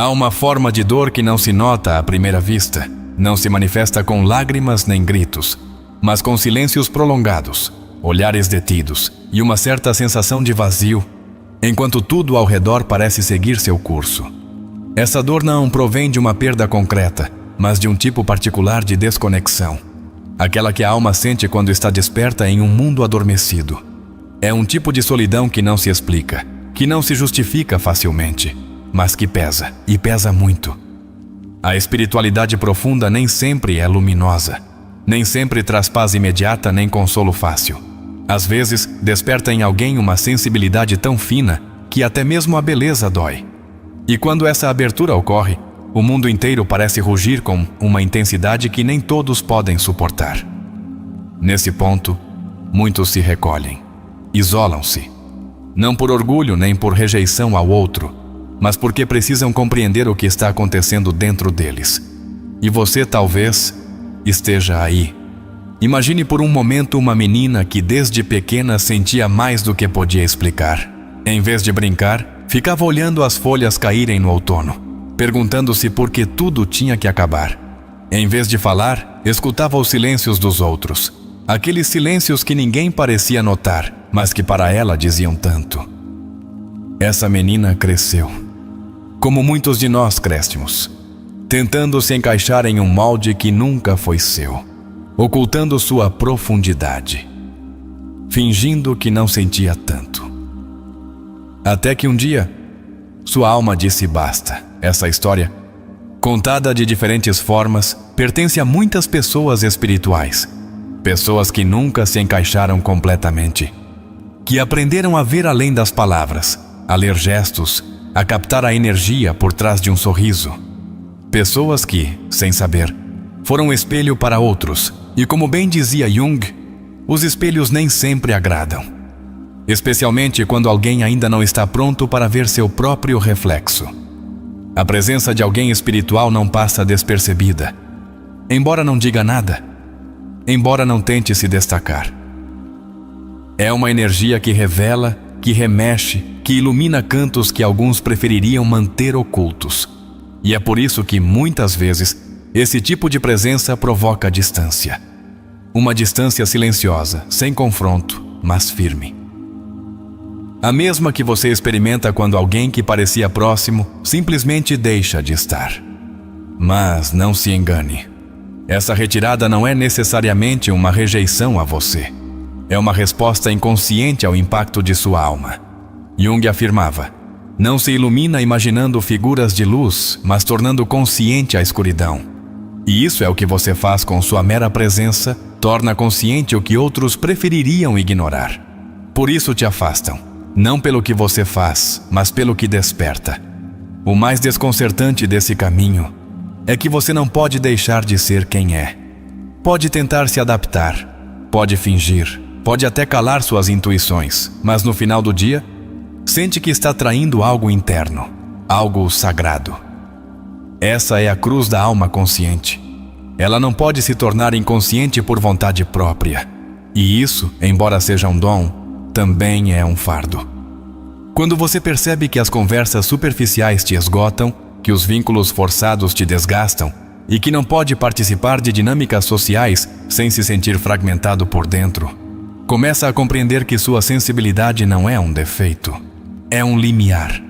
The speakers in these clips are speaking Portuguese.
Há uma forma de dor que não se nota à primeira vista, não se manifesta com lágrimas nem gritos, mas com silêncios prolongados, olhares detidos e uma certa sensação de vazio, enquanto tudo ao redor parece seguir seu curso. Essa dor não provém de uma perda concreta, mas de um tipo particular de desconexão, aquela que a alma sente quando está desperta em um mundo adormecido. É um tipo de solidão que não se explica, que não se justifica facilmente, mas que pesa, e pesa muito. A espiritualidade profunda nem sempre é luminosa, nem sempre traz paz imediata nem consolo fácil. Às vezes, desperta em alguém uma sensibilidade tão fina que até mesmo a beleza dói. E quando essa abertura ocorre, o mundo inteiro parece rugir com uma intensidade que nem todos podem suportar. Nesse ponto, muitos se recolhem, isolam-se, não por orgulho nem por rejeição ao outro, mas porque precisam compreender o que está acontecendo dentro deles. E você talvez esteja aí. Imagine por um momento uma menina que desde pequena sentia mais do que podia explicar. Em vez de brincar, ficava olhando as folhas caírem no outono, perguntando-se por que tudo tinha que acabar. Em vez de falar, escutava os silêncios dos outros, aqueles silêncios que ninguém parecia notar, mas que para ela diziam tanto. Essa menina cresceu, como muitos de nós crescemos, tentando se encaixar em um molde que nunca foi seu, ocultando sua profundidade, fingindo que não sentia tanto. Até que um dia, sua alma disse basta. Essa história, contada de diferentes formas, pertence a muitas pessoas espirituais, pessoas que nunca se encaixaram completamente, que aprenderam a ver além das palavras, a ler gestos, a captar a energia por trás de um sorriso. Pessoas que, sem saber, foram espelho para outros, e como bem dizia Jung, os espelhos nem sempre agradam, especialmente quando alguém ainda não está pronto para ver seu próprio reflexo. A presença de alguém espiritual não passa despercebida, embora não diga nada, embora não tente se destacar. É uma energia que revela, que remexe, que ilumina cantos que alguns prefeririam manter ocultos. E é por isso que, muitas vezes, esse tipo de presença provoca distância. Uma distância silenciosa, sem confronto, mas firme. A mesma que você experimenta quando alguém que parecia próximo simplesmente deixa de estar. Mas não se engane. Essa retirada não é necessariamente uma rejeição a você. É uma resposta inconsciente ao impacto de sua alma. Jung afirmava: não se ilumina imaginando figuras de luz, mas tornando consciente a escuridão. E isso é o que você faz com sua mera presença, torna consciente o que outros prefeririam ignorar. Por isso te afastam, não pelo que você faz, mas pelo que desperta. O mais desconcertante desse caminho é que você não pode deixar de ser quem é. Pode tentar se adaptar, pode fingir, pode até calar suas intuições, mas no final do dia, sente que está traindo algo interno, algo sagrado. Essa é a cruz da alma consciente. Ela não pode se tornar inconsciente por vontade própria. E isso, embora seja um dom, também é um fardo. Quando você percebe que as conversas superficiais te esgotam, que os vínculos forçados te desgastam e que não pode participar de dinâmicas sociais sem se sentir fragmentado por dentro, começa a compreender que sua sensibilidade não é um defeito, é um limiar.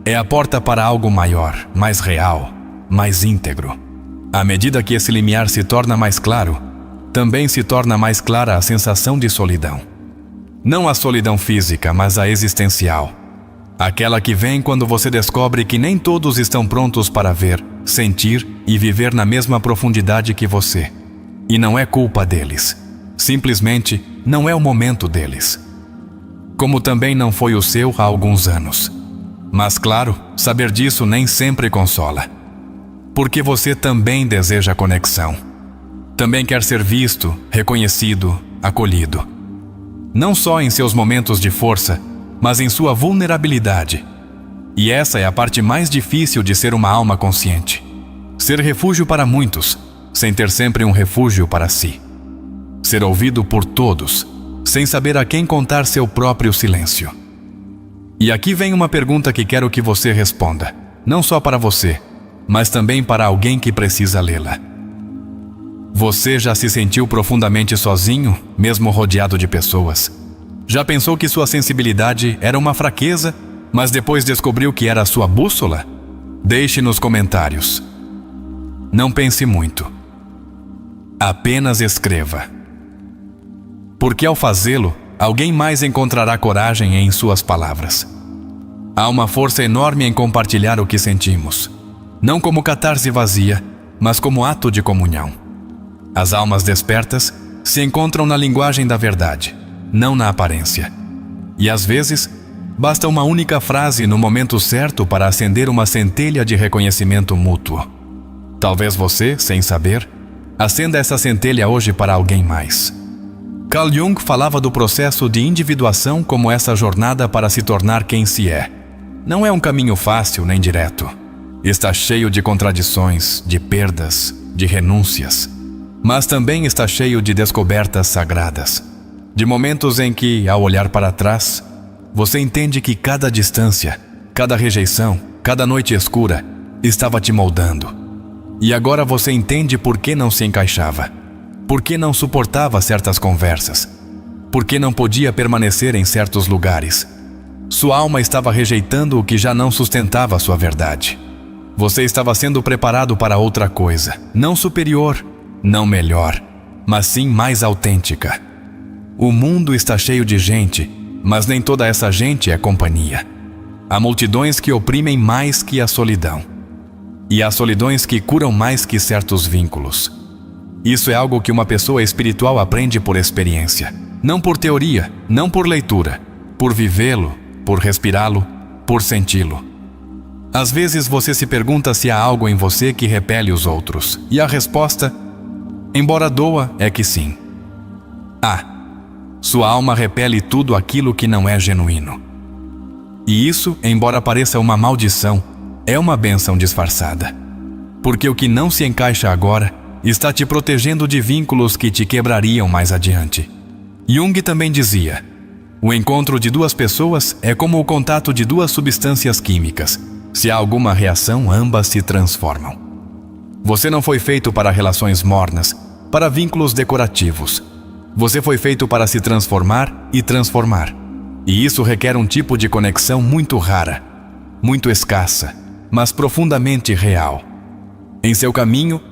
É a porta para algo maior, mais real, mais íntegro. À medida que esse limiar se torna mais claro, também se torna mais clara a sensação de solidão. Não a solidão física, mas a existencial. Aquela que vem quando você descobre que nem todos estão prontos para ver, sentir e viver na mesma profundidade que você. E não é culpa deles. Simplesmente não é o momento deles. Como também não foi o seu há alguns anos. Mas claro, saber disso nem sempre consola. Porque você também deseja conexão. Também quer ser visto, reconhecido, acolhido. Não só em seus momentos de força, mas em sua vulnerabilidade. E essa é a parte mais difícil de ser uma alma consciente. Ser refúgio para muitos, sem ter sempre um refúgio para si. Ser ouvido por todos, sem saber a quem contar seu próprio silêncio. E aqui vem uma pergunta que quero que você responda. não só para você, mas também para alguém que precisa lê-la. Você já se sentiu profundamente sozinho, mesmo rodeado de pessoas? Já pensou que sua sensibilidade era uma fraqueza, mas depois descobriu que era a sua bússola? Deixe nos comentários. Não pense muito. Apenas escreva. Porque ao fazê-lo, alguém mais encontrará coragem em suas palavras. Há uma força enorme em compartilhar o que sentimos, não como catarse vazia, mas como ato de comunhão. As almas despertas se encontram na linguagem da verdade, não na aparência. E às vezes, basta uma única frase no momento certo para acender uma centelha de reconhecimento mútuo. Talvez você, sem saber, acenda essa centelha hoje para alguém mais. Carl Jung falava do processo de individuação como essa jornada para se tornar quem se é. Não é um caminho fácil nem direto. Está cheio de contradições, de perdas, de renúncias. Mas também está cheio de descobertas sagradas. De momentos em que, ao olhar para trás, você entende que cada distância, cada rejeição, cada noite escura estava te moldando. E agora você entende por que não se encaixava, por que não suportava certas conversas, por que não podia permanecer em certos lugares. Sua alma estava rejeitando o que já não sustentava sua verdade. Você estava sendo preparado para outra coisa, não superior, não melhor, mas sim mais autêntica. O mundo está cheio de gente, mas nem toda essa gente é companhia. Há multidões que oprimem mais que a solidão. E há solidões que curam mais que certos vínculos. Isso é algo que uma pessoa espiritual aprende por experiência. Não por teoria, não por leitura. Por vivê-lo, por respirá-lo, por senti-lo. Às vezes você se pergunta se há algo em você que repele os outros. E a resposta, embora doa, é que sim. Sua alma repele tudo aquilo que não é genuíno. E isso, embora pareça uma maldição, é uma bênção disfarçada. Porque o que não se encaixa agora está te protegendo de vínculos que te quebrariam mais adiante. Jung também dizia: o encontro de duas pessoas é como o contato de duas substâncias químicas. Se há alguma reação, ambas se transformam. Você não foi feito para relações mornas, para vínculos decorativos. Você foi feito para se transformar e transformar. E isso requer um tipo de conexão muito rara, muito escassa, mas profundamente real. Em seu caminho,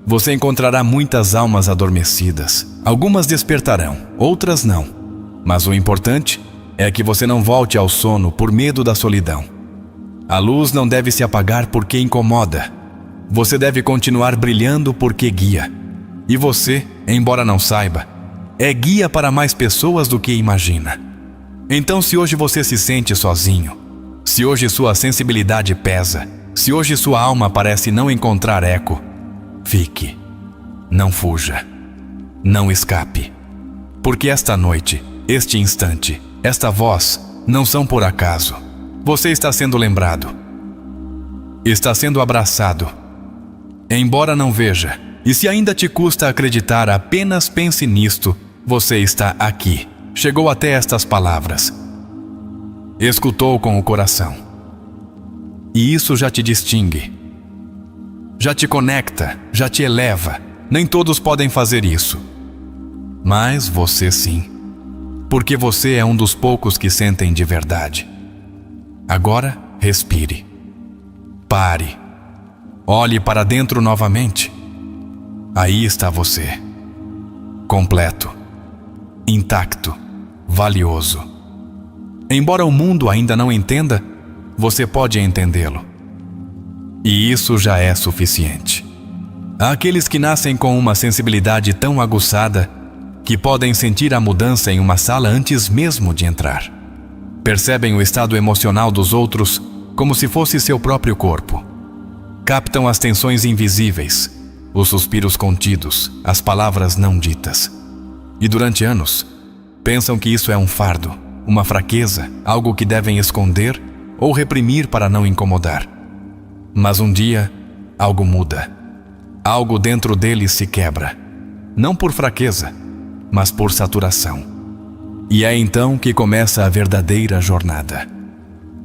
você encontrará muitas almas adormecidas. Algumas despertarão, outras não. Mas o importante é que você não volte ao sono por medo da solidão. A luz não deve se apagar porque incomoda. Você deve continuar brilhando porque guia. E você, embora não saiba, é guia para mais pessoas do que imagina. Então, se hoje você se sente sozinho, se hoje sua sensibilidade pesa, se hoje sua alma parece não encontrar eco, fique. Não fuja. Não escape. Porque esta noite, este instante, esta voz, não são por acaso. Você está sendo lembrado. Está sendo abraçado. Embora não veja, e se ainda te custa acreditar, apenas pense nisto. Você está aqui. Chegou até estas palavras. Escutou com o coração. E isso já te distingue. Já te conecta, já te eleva. Nem todos podem fazer isso. Mas você sim. Porque você é um dos poucos que sentem de verdade. Agora, respire. Pare. Olhe para dentro novamente. Aí está você. Completo. Intacto. Valioso. Embora o mundo ainda não entenda, você pode entendê-lo. E isso já é suficiente. Há aqueles que nascem com uma sensibilidade tão aguçada que podem sentir a mudança em uma sala antes mesmo de entrar. Percebem o estado emocional dos outros como se fosse seu próprio corpo. Captam as tensões invisíveis, os suspiros contidos, as palavras não ditas. E durante anos, pensam que isso é um fardo, uma fraqueza, algo que devem esconder ou reprimir para não incomodar. Mas um dia, algo muda. Algo dentro deles se quebra. Não por fraqueza, mas por saturação. E é então que começa a verdadeira jornada.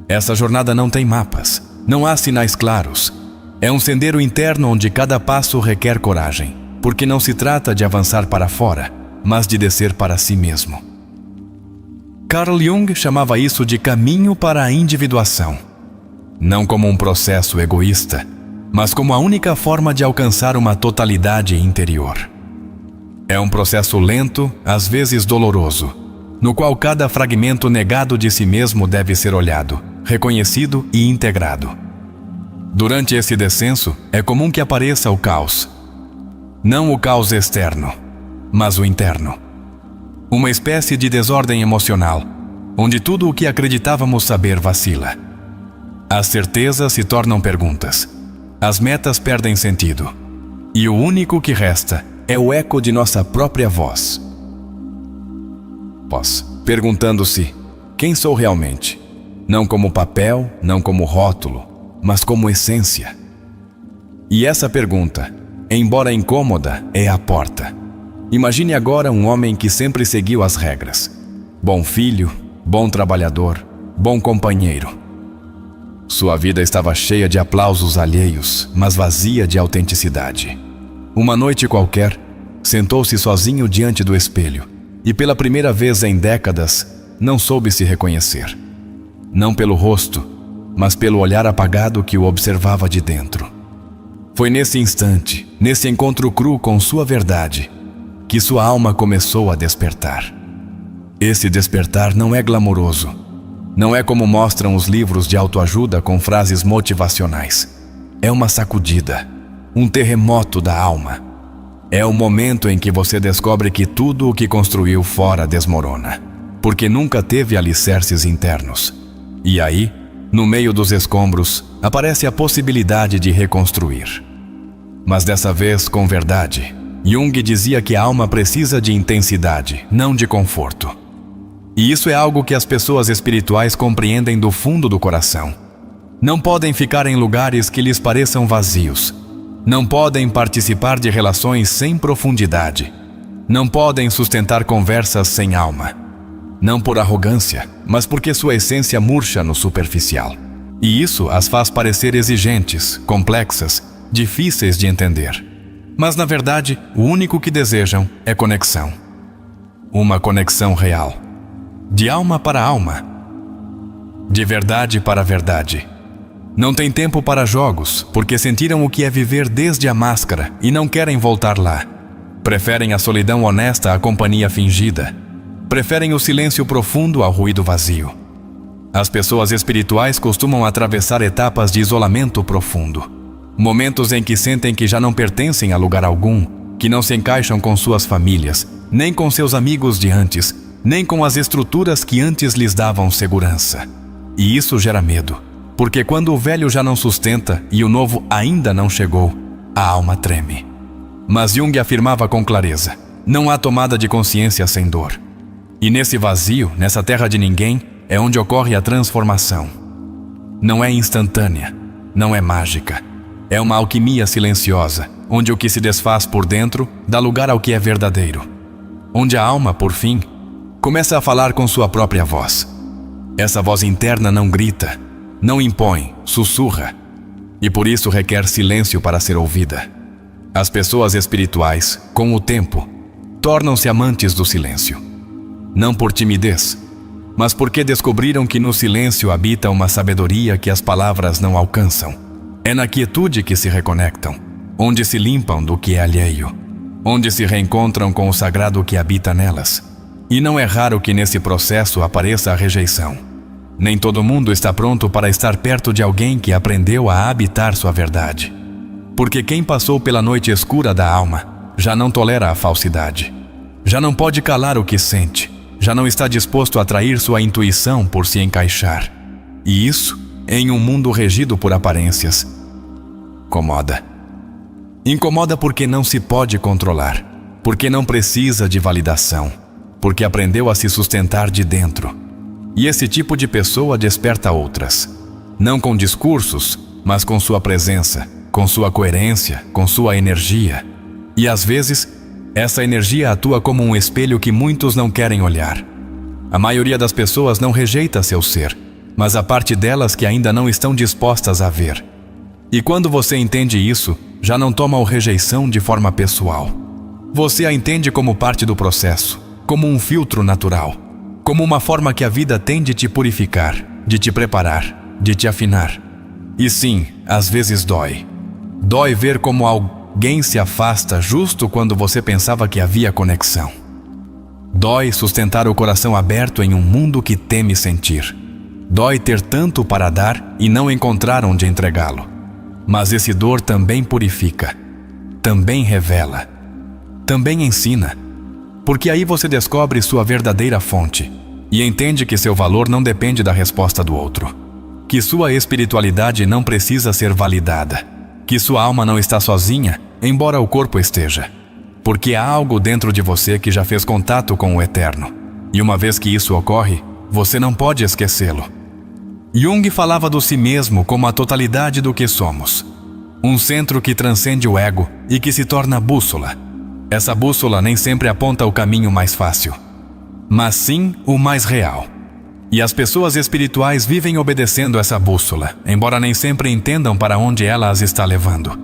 Essa jornada não tem mapas, Não há sinais claros. É um sendero interno onde cada passo requer coragem, porque não se trata de avançar para fora, mas de descer para si mesmo. Carl Jung chamava isso de caminho para a individuação. Não como um processo egoísta, mas como a única forma de alcançar uma totalidade interior. É um processo lento, às vezes doloroso, no qual cada fragmento negado de si mesmo deve ser olhado, reconhecido e integrado. Durante esse descenso, é comum que apareça o caos. Não o caos externo, mas o interno. Uma espécie de desordem emocional, onde tudo o que acreditávamos saber vacila. As certezas se tornam perguntas. As metas perdem sentido. E o único que resta é o eco de nossa própria voz. Perguntando-se: quem sou realmente? Não como papel, não como rótulo, mas como essência. E essa pergunta, embora incômoda, é a porta. Imagine agora um homem que sempre seguiu as regras. Bom filho, bom trabalhador, bom companheiro. Sua vida estava cheia de aplausos alheios, mas vazia de autenticidade. Uma noite qualquer, sentou-se sozinho diante do espelho e pela primeira vez em décadas, não soube se reconhecer. Não pelo rosto, mas pelo olhar apagado que o observava de dentro. Foi nesse instante, nesse encontro cru com sua verdade, que sua alma começou a despertar. Esse despertar não é glamouroso. Não é como mostram os livros de autoajuda com frases motivacionais. É uma sacudida, um terremoto da alma. É o momento em que você descobre que tudo o que construiu fora desmorona, porque nunca teve alicerces internos. E aí, no meio dos escombros, aparece a possibilidade de reconstruir. Mas dessa vez com verdade. Jung dizia que a alma precisa de intensidade, não de conforto. E isso é algo que as pessoas espirituais compreendem do fundo do coração. Não podem ficar em lugares que lhes pareçam vazios. Não podem participar de relações sem profundidade. Não podem sustentar conversas sem alma. Não por arrogância, mas porque sua essência murcha no superficial. E isso as faz parecer exigentes, complexas, difíceis de entender. Mas na verdade, o único que desejam é conexão. Uma conexão real. De alma para alma. De verdade para verdade. Não tem tempo para jogos, porque sentiram o que é viver desde a máscara e não querem voltar lá. Preferem a solidão honesta à companhia fingida. Preferem o silêncio profundo ao ruído vazio. As pessoas espirituais costumam atravessar etapas de isolamento profundo. Momentos em que sentem que já não pertencem a lugar algum, que não se encaixam com suas famílias, nem com seus amigos de antes, nem com as estruturas que antes lhes davam segurança. E isso gera medo. Porque quando o velho já não sustenta e o novo ainda não chegou, a alma treme. Mas Jung afirmava com clareza: não há tomada de consciência sem dor. E nesse vazio, nessa terra de ninguém, é onde ocorre a transformação. Não é instantânea, não é mágica. É uma alquimia silenciosa, onde o que se desfaz por dentro dá lugar ao que é verdadeiro. Onde a alma, por fim, começa a falar com sua própria voz. Essa voz interna não grita, não impõe, sussurra, e por isso requer silêncio para ser ouvida. As pessoas espirituais, com o tempo, tornam-se amantes do silêncio. Não por timidez, mas porque descobriram que no silêncio habita uma sabedoria que as palavras não alcançam. É na quietude que se reconectam, onde se limpam do que é alheio, onde se reencontram com o sagrado que habita nelas. E não é raro que nesse processo apareça a rejeição. Nem todo mundo está pronto para estar perto de alguém que aprendeu a habitar sua verdade. Porque quem passou pela noite escura da alma já não tolera a falsidade. Já não pode calar o que sente. Já não está disposto a trair sua intuição por se encaixar. E isso, em um mundo regido por aparências, incomoda. Incomoda porque não se pode controlar. Porque não precisa de validação. Porque aprendeu a se sustentar de dentro. E esse tipo de pessoa desperta outras. Não com discursos, mas com sua presença, com sua coerência, com sua energia. E às vezes, essa energia atua como um espelho que muitos não querem olhar. A maioria das pessoas não rejeita seu ser, mas a parte delas que ainda não estão dispostas a ver. E quando você entende isso, já não toma a rejeição de forma pessoal. Você a entende como parte do processo, como um filtro natural, como uma forma que a vida tem de te purificar, de te preparar, de te afinar. E sim, às vezes dói. Dói ver como alguém se afasta justo quando você pensava que havia conexão. Dói sustentar o coração aberto em um mundo que teme sentir. Dói ter tanto para dar e não encontrar onde entregá-lo. Mas esse dor também purifica, também revela, também ensina. Porque aí você descobre sua verdadeira fonte e entende que seu valor não depende da resposta do outro. Que sua espiritualidade não precisa ser validada. Que sua alma não está sozinha, embora o corpo esteja. Porque há algo dentro de você que já fez contato com o Eterno. E uma vez que isso ocorre, você não pode esquecê-lo. Jung falava do si mesmo como a totalidade do que somos. Um centro que transcende o ego e que se torna bússola. Essa bússola nem sempre aponta o caminho mais fácil, mas sim o mais real. E as pessoas espirituais vivem obedecendo essa bússola, embora nem sempre entendam para onde ela as está levando.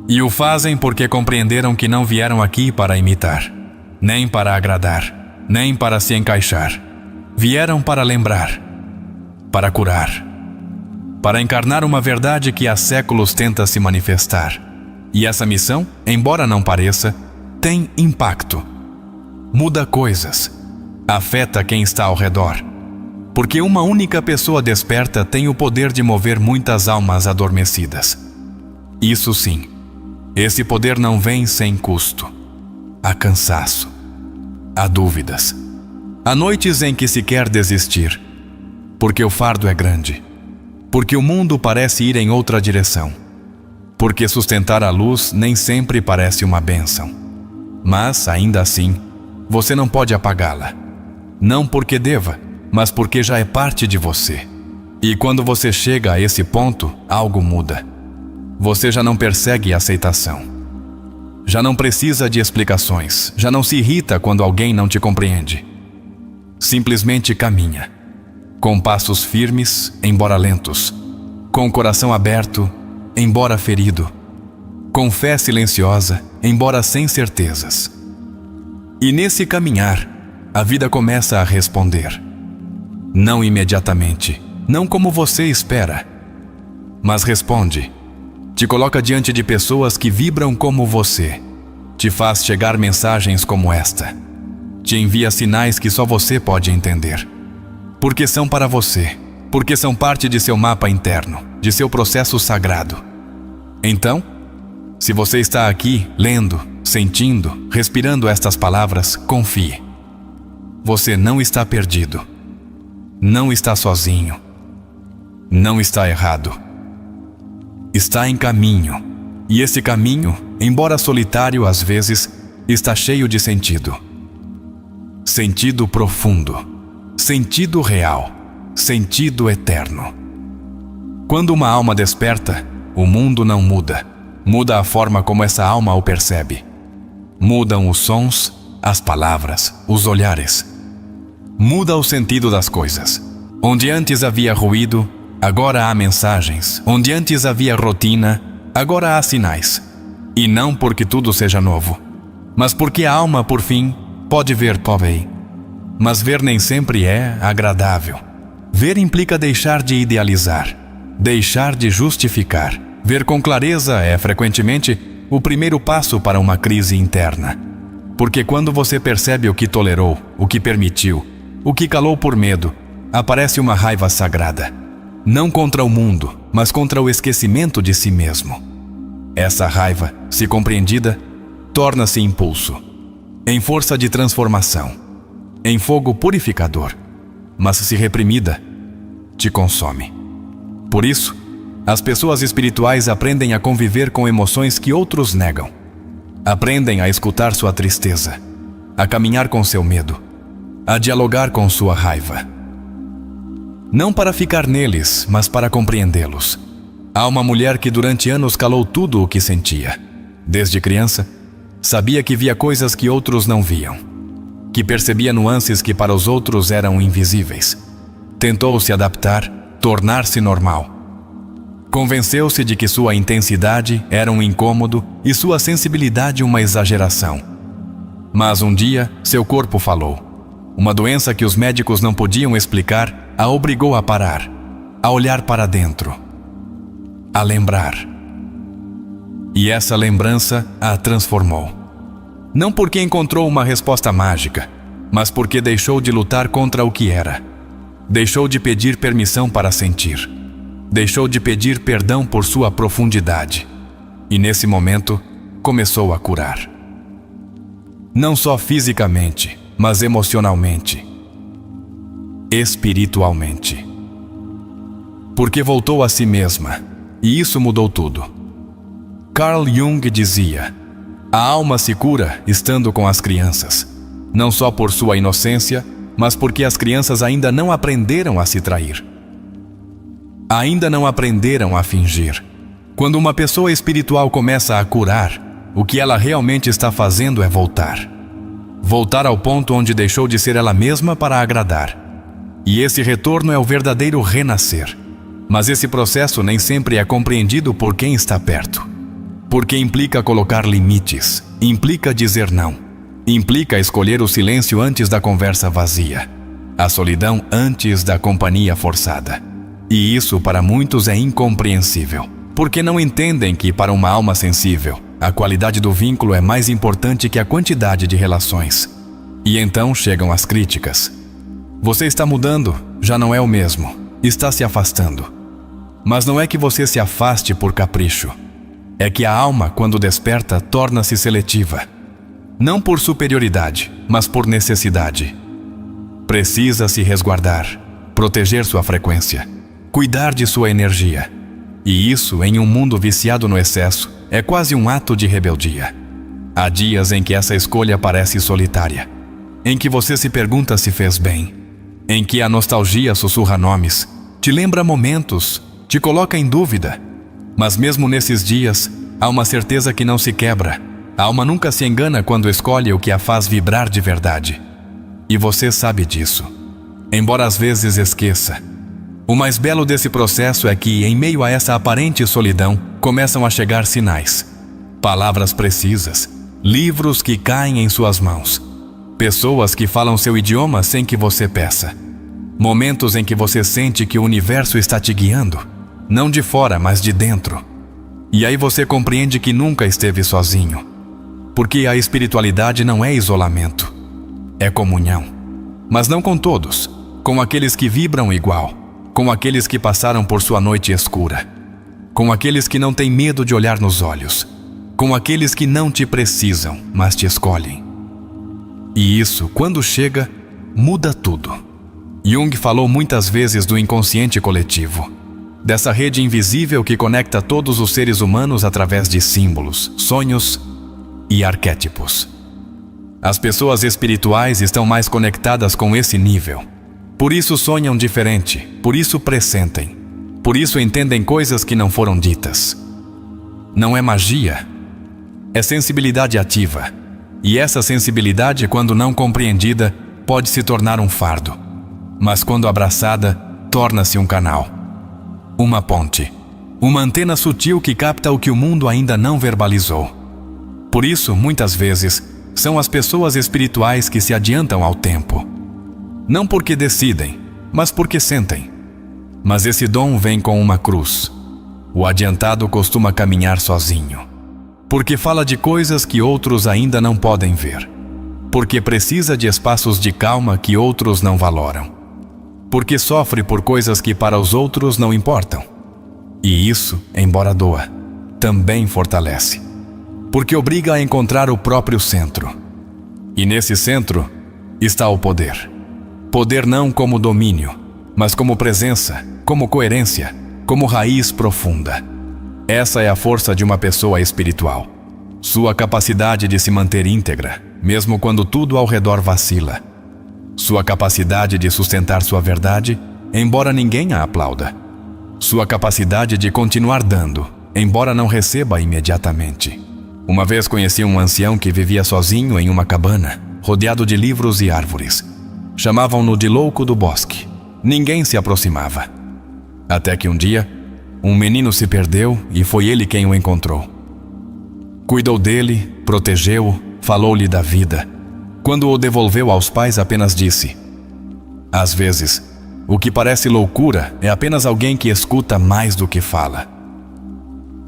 E o fazem porque compreenderam que não vieram aqui para imitar, nem para agradar, nem para se encaixar. Vieram para lembrar, para curar, para encarnar uma verdade que há séculos tenta se manifestar. E essa missão, embora não pareça, tem impacto. Muda coisas, afeta quem está ao redor. Porque uma única pessoa desperta tem o poder de mover muitas almas adormecidas. Isso sim, esse poder não vem sem custo. Há cansaço, há dúvidas, há noites em que se quer desistir, porque o fardo é grande, porque o mundo parece ir em outra direção, porque sustentar a luz nem sempre parece uma bênção. Mas, ainda assim, você não pode apagá-la. Não porque deva, mas porque já é parte de você. E quando você chega a esse ponto, algo muda. Você já não persegue aceitação. Já não precisa de explicações. Já não se irrita quando alguém não te compreende. Simplesmente caminha. Com passos firmes, embora lentos. Com o coração aberto, embora ferido. Com fé silenciosa, embora sem certezas. E nesse caminhar, a vida começa a responder. Não imediatamente, não como você espera, mas responde. Te coloca diante de pessoas que vibram como você. Te faz chegar mensagens como esta. Te envia sinais que só você pode entender. Porque são para você, porque são parte de seu mapa interno, de seu processo sagrado. Então, se você está aqui, lendo, sentindo, respirando estas palavras, confie. Você não está perdido. Não está sozinho. Não está errado. Está em caminho. E esse caminho, embora solitário às vezes, está cheio de sentido. Sentido profundo. Sentido real. Sentido eterno. Quando uma alma desperta, o mundo não muda. Muda a forma como essa alma o percebe. Mudam os sons, as palavras, os olhares. Muda o sentido das coisas. Onde antes havia ruído, agora há mensagens. Onde antes havia rotina, agora há sinais. E não porque tudo seja novo, mas porque a alma, por fim, pode ver Povei. Mas ver nem sempre é agradável. Ver implica deixar de idealizar, deixar de justificar. Ver com clareza é, frequentemente, o primeiro passo para uma crise interna. Porque quando você percebe o que tolerou, o que permitiu, o que calou por medo, aparece uma raiva sagrada. Não contra o mundo, mas contra o esquecimento de si mesmo. Essa raiva, se compreendida, torna-se impulso, em força de transformação, em fogo purificador, mas se reprimida, te consome. Por isso, as pessoas espirituais aprendem a conviver com emoções que outros negam. Aprendem a escutar sua tristeza, a caminhar com seu medo, a dialogar com sua raiva. Não para ficar neles, mas para compreendê-los. Há uma mulher que durante anos calou tudo o que sentia. Desde criança, sabia que via coisas que outros não viam, que percebia nuances que para os outros eram invisíveis. Tentou se adaptar, tornar-se normal. Convenceu-se de que sua intensidade era um incômodo e sua sensibilidade uma exageração. Mas um dia, seu corpo falou. Uma doença que os médicos não podiam explicar a obrigou a parar, a olhar para dentro, a lembrar. E essa lembrança a transformou. Não porque encontrou uma resposta mágica, mas porque deixou de lutar contra o que era. Deixou de pedir permissão para sentir. Deixou de pedir perdão por sua profundidade. E nesse momento, começou a curar. Não só fisicamente, mas emocionalmente, espiritualmente. Porque voltou a si mesma, e isso mudou tudo. Carl Jung dizia: a alma se cura estando com as crianças, não só por sua inocência, mas porque as crianças ainda não aprenderam a se trair. Ainda não aprenderam a fingir. Quando uma pessoa espiritual começa a curar, o que ela realmente está fazendo é voltar. Voltar ao ponto onde deixou de ser ela mesma para agradar. E esse retorno é o verdadeiro renascer. Mas esse processo nem sempre é compreendido por quem está perto. Porque implica colocar limites, implica dizer não, implica escolher o silêncio antes da conversa vazia, a solidão antes da companhia forçada. E isso para muitos é incompreensível, porque não entendem que para uma alma sensível, a qualidade do vínculo é mais importante que a quantidade de relações. E então chegam as críticas. Você está mudando, já não é o mesmo, está se afastando. Mas não é que você se afaste por capricho. É que a alma, quando desperta, torna-se seletiva. Não por superioridade, mas por necessidade. Precisa se resguardar, proteger sua frequência, cuidar de sua energia. E isso, em um mundo viciado no excesso, é quase um ato de rebeldia. Há dias em que essa escolha parece solitária, em que você se pergunta se fez bem, em que a nostalgia sussurra nomes, te lembra momentos, te coloca em dúvida. Mas mesmo nesses dias, há uma certeza que não se quebra. A alma nunca se engana quando escolhe o que a faz vibrar de verdade. E você sabe disso, embora às vezes esqueça. O mais belo desse processo é que, em meio a essa aparente solidão, começam a chegar sinais. Palavras precisas, livros que caem em suas mãos, pessoas que falam seu idioma sem que você peça. Momentos em que você sente que o universo está te guiando, não de fora, mas de dentro. E aí você compreende que nunca esteve sozinho. Porque a espiritualidade não é isolamento, é comunhão. Mas não com todos, com aqueles que vibram igual, com aqueles que passaram por sua noite escura, com aqueles que não têm medo de olhar nos olhos, com aqueles que não te precisam, mas te escolhem. E isso, quando chega, muda tudo. Jung falou muitas vezes do inconsciente coletivo, dessa rede invisível que conecta todos os seres humanos através de símbolos, sonhos e arquétipos. As pessoas espirituais estão mais conectadas com esse nível. Por isso sonham diferente, por isso pressentem, por isso entendem coisas que não foram ditas. Não é magia, é sensibilidade ativa. E essa sensibilidade, quando não compreendida, pode se tornar um fardo. Mas quando abraçada, torna-se um canal. Uma ponte. Uma antena sutil que capta o que o mundo ainda não verbalizou. Por isso, muitas vezes, são as pessoas espirituais que se adiantam ao tempo. Não porque decidem, mas porque sentem. Mas esse dom vem com uma cruz. O adiantado costuma caminhar sozinho. Porque fala de coisas que outros ainda não podem ver. Porque precisa de espaços de calma que outros não valoram. Porque sofre por coisas que para os outros não importam. E isso, embora doa, também fortalece. Porque obriga a encontrar o próprio centro. E nesse centro está o poder. Poder não como domínio, mas como presença, como coerência, como raiz profunda. Essa é a força de uma pessoa espiritual. Sua capacidade de se manter íntegra, mesmo quando tudo ao redor vacila. Sua capacidade de sustentar sua verdade, embora ninguém a aplauda. Sua capacidade de continuar dando, embora não receba imediatamente. Uma vez conheci um ancião que vivia sozinho em uma cabana, rodeado de livros e árvores. Chamavam-no de louco do bosque. ninguém se aproximava. Até que um dia, um menino se perdeu e foi ele quem o encontrou. Cuidou dele, protegeu-o, falou-lhe da vida. Quando o devolveu aos pais, apenas disse: às vezes, o que parece loucura é apenas alguém que escuta mais do que fala.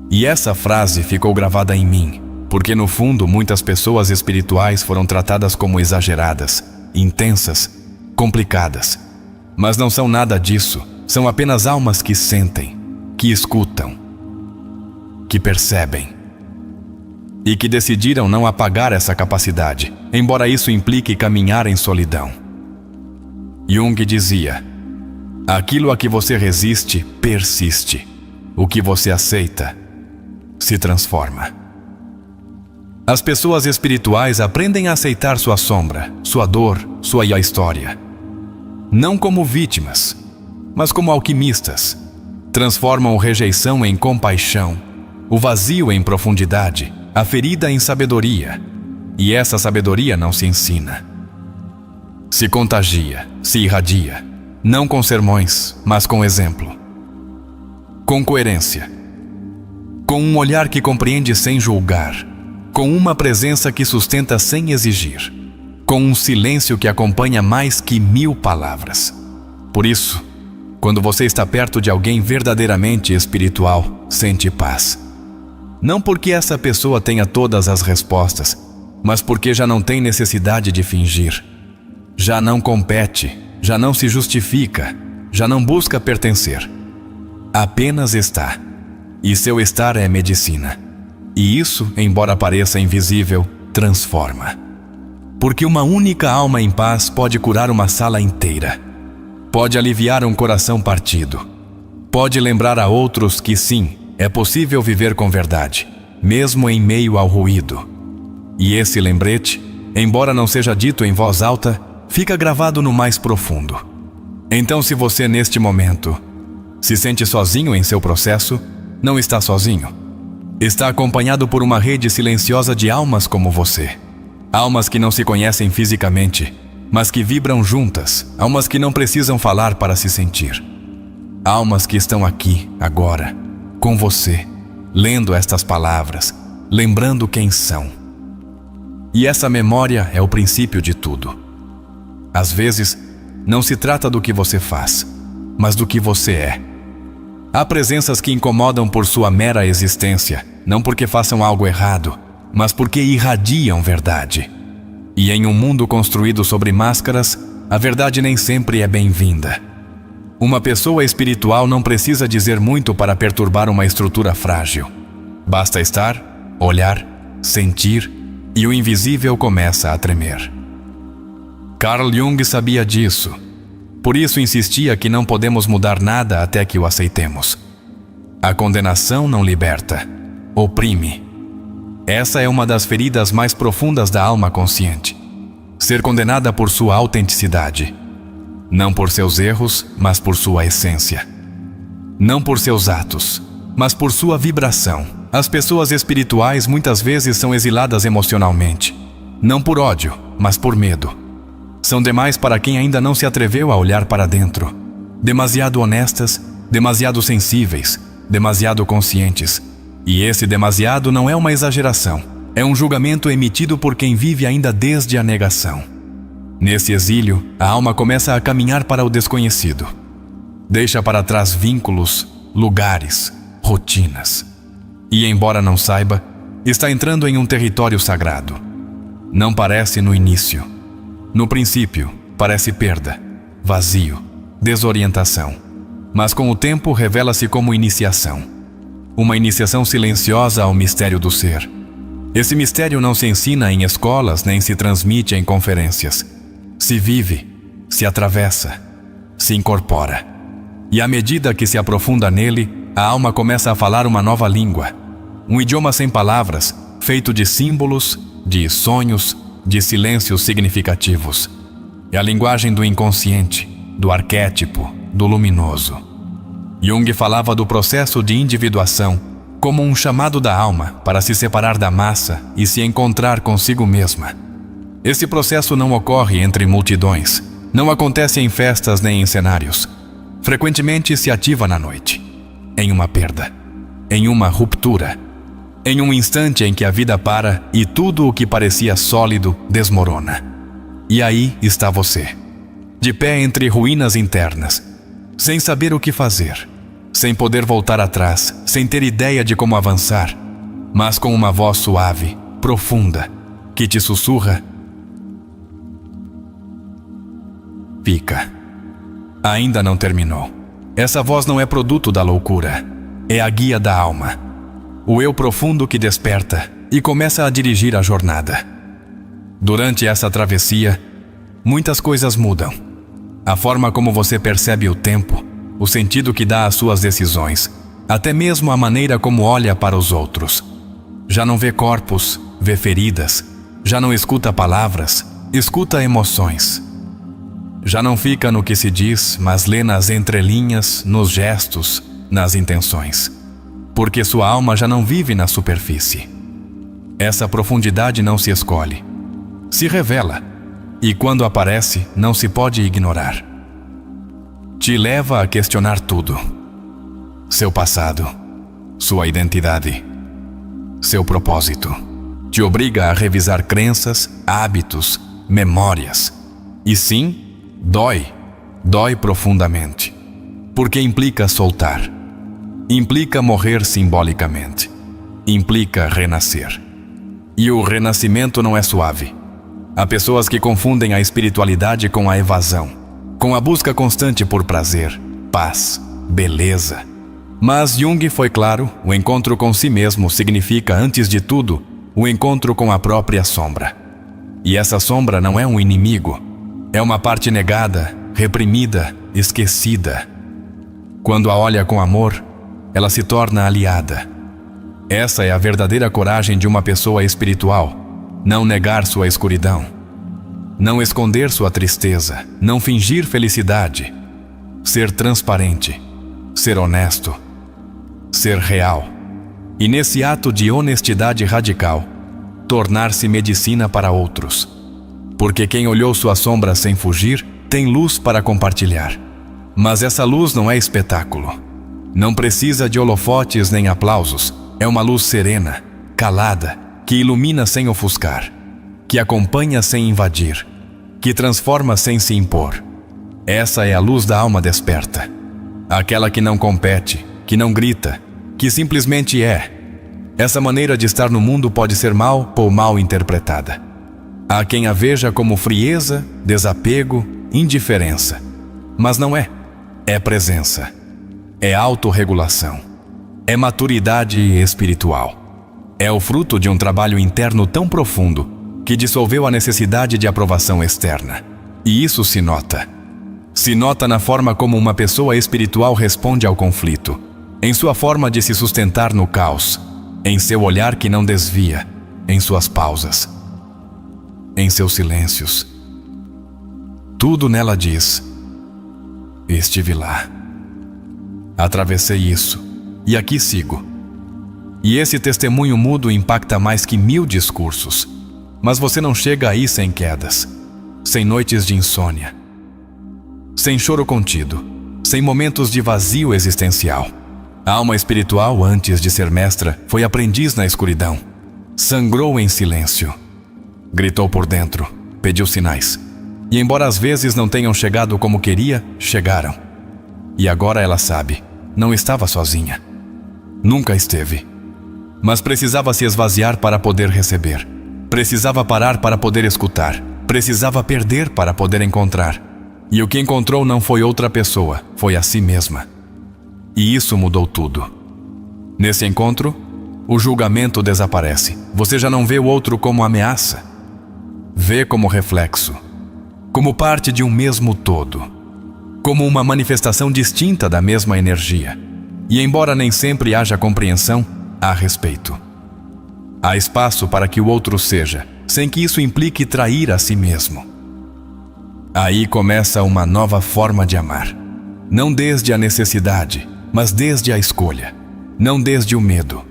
E essa frase ficou gravada em mim, porque no fundo muitas pessoas espirituais foram tratadas como exageradas, intensas, complicadas. Mas não são nada disso, são apenas almas que sentem, que escutam, que percebem. E que decidiram não apagar essa capacidade, embora isso implique caminhar em solidão. Jung dizia: aquilo a que você resiste, persiste. O que você aceita, se transforma. As pessoas espirituais aprendem a aceitar sua sombra, sua dor, sua história. Não como vítimas, mas como alquimistas. Transformam rejeição em compaixão, o vazio em profundidade, a ferida em sabedoria. E essa sabedoria não se ensina. Se contagia, se irradia, não com sermões, mas com exemplo. Com coerência. Com um olhar que compreende sem julgar. Com uma presença que sustenta sem exigir. Com um silêncio que acompanha mais que 1000 palavras. Por isso, quando você está perto de alguém verdadeiramente espiritual, sente paz. Não porque essa pessoa tenha todas as respostas, mas porque já não tem necessidade de fingir. Já não compete, já não se justifica, já não busca pertencer. Apenas está. E seu estar é medicina. E isso, embora pareça invisível, transforma. Porque uma única alma em paz pode curar uma sala inteira. Pode aliviar um coração partido. Pode lembrar a outros que sim, é possível viver com verdade, mesmo em meio ao ruído. E esse lembrete, embora não seja dito em voz alta, fica gravado no mais profundo. Então, se você neste momento se sente sozinho em seu processo, não está sozinho. Está acompanhado por uma rede silenciosa de almas como você. Almas que não se conhecem fisicamente, mas que vibram juntas. Almas que não precisam falar para se sentir. Almas que estão aqui, agora, com você, lendo estas palavras, lembrando quem são. E essa memória é o princípio de tudo. Às vezes, não se trata do que você faz, mas do que você é. Há presenças que incomodam por sua mera existência, não porque façam algo errado, mas porque irradiam verdade. E em um mundo construído sobre máscaras, a verdade nem sempre é bem-vinda. Uma pessoa espiritual não precisa dizer muito para perturbar uma estrutura frágil. Basta estar, olhar, sentir, e o invisível começa a tremer. Carl Jung sabia disso. Por isso insistia que não podemos mudar nada até que o aceitemos. A condenação não liberta, oprime. Essa é uma das feridas mais profundas da alma consciente. Ser condenada por sua autenticidade. Não por seus erros, mas por sua essência. Não por seus atos, mas por sua vibração. As pessoas espirituais muitas vezes são exiladas emocionalmente. Não por ódio, mas por medo. São demais para quem ainda não se atreveu a olhar para dentro. Demasiado honestas, demasiado sensíveis, demasiado conscientes. E esse demasiado não é uma exageração. É um julgamento emitido por quem vive ainda desde a negação. Nesse exílio, a alma começa a caminhar para o desconhecido. Deixa para trás vínculos, lugares, rotinas. E embora não saiba, está entrando em um território sagrado. Não parece no início. No princípio, parece perda, vazio, desorientação. Mas com o tempo revela-se como iniciação. Uma iniciação silenciosa ao mistério do ser. Esse mistério não se ensina em escolas nem se transmite em conferências. Se vive, se atravessa, se incorpora. E à medida que se aprofunda nele, a alma começa a falar uma nova língua. Um idioma sem palavras, feito de símbolos, de sonhos, de silêncios significativos. É a linguagem do inconsciente, do arquétipo, do luminoso. Jung falava do processo de individuação como um chamado da alma para se separar da massa e se encontrar consigo mesma. Esse processo não ocorre entre multidões, Não acontece em festas nem em cenários. Frequentemente se ativa na noite, em uma perda, em uma ruptura, em um instante em que a vida para e tudo o que parecia sólido desmorona. E aí está você, de pé entre ruínas internas, sem saber o que fazer, sem poder voltar atrás, sem ter ideia de como avançar, mas com uma voz suave, profunda, que te sussurra: fica. Ainda não terminou. Essa voz não é produto da loucura, é a guia da alma, o eu profundo que desperta e começa a dirigir a jornada. Durante essa travessia, muitas coisas mudam. A forma como você percebe o tempo, o sentido que dá às suas decisões, até mesmo a maneira como olha para os outros. Já não vê corpos, vê feridas. Já não escuta palavras, escuta emoções. Já não fica no que se diz, mas lê nas entrelinhas, nos gestos, nas intenções. Porque sua alma já não vive na superfície. Essa profundidade não se escolhe, se revela, e quando aparece, não se pode ignorar. Te leva a questionar tudo: seu passado, sua identidade, seu propósito. Te obriga a revisar crenças, hábitos, memórias. E sim, dói profundamente, porque implica soltar, implica morrer simbolicamente, implica renascer. E o renascimento não é suave. Há pessoas que confundem a espiritualidade com a evasão, com a busca constante por prazer, paz, beleza. Mas Jung foi claro: o encontro com si mesmo significa, antes de tudo, o encontro com a própria sombra. E essa sombra não é um inimigo, é uma parte negada, reprimida, esquecida. Quando a olha com amor, ela se torna aliada. Essa é a verdadeira coragem de uma pessoa espiritual: não negar sua escuridão, não esconder sua tristeza, não fingir felicidade, ser transparente, ser honesto, ser real. E nesse ato de honestidade radical, tornar-se medicina para outros. Porque quem olhou sua sombra sem fugir, tem luz para compartilhar. Mas essa luz não é espetáculo. Não precisa de holofotes nem aplausos. É uma luz serena, calada, que ilumina sem ofuscar, que acompanha sem invadir, que transforma sem se impor. Essa é a luz da alma desperta. Aquela que não compete, que não grita, que simplesmente é. Essa maneira de estar no mundo pode ser mal ou mal interpretada. Há quem a veja como frieza, desapego, indiferença. Mas não é. É presença. É autorregulação. É maturidade espiritual. É o fruto de um trabalho interno tão profundo que dissolveu a necessidade de aprovação externa. E isso se nota. Se nota na forma como uma pessoa espiritual responde ao conflito, em sua forma de se sustentar no caos, em seu olhar que não desvia, em suas pausas, em seus silêncios. Tudo nela diz: estive lá, atravessei isso, e aqui sigo. E esse testemunho mudo impacta mais que 1000 discursos. Mas você não chega aí sem quedas, sem noites de insônia, sem choro contido, sem momentos de vazio existencial. A alma espiritual, antes de ser mestra, foi aprendiz na escuridão. Sangrou em silêncio. Gritou por dentro, pediu sinais. E embora às vezes não tenham chegado como queria, chegaram. E agora ela sabe, não estava sozinha. Nunca esteve. Mas precisava se esvaziar para poder receber. Precisava parar para poder escutar. Precisava perder para poder encontrar. E o que encontrou não foi outra pessoa, foi a si mesma. E isso mudou tudo. Nesse encontro, o julgamento desaparece. Você já não vê o outro como ameaça. Vê como reflexo, como parte de um mesmo todo, como uma manifestação distinta da mesma energia. E embora nem sempre haja compreensão, há respeito. Há espaço para que o outro seja, sem que isso implique trair a si mesmo. Aí começa uma nova forma de amar. Não desde a necessidade, mas desde a escolha. Não desde o medo,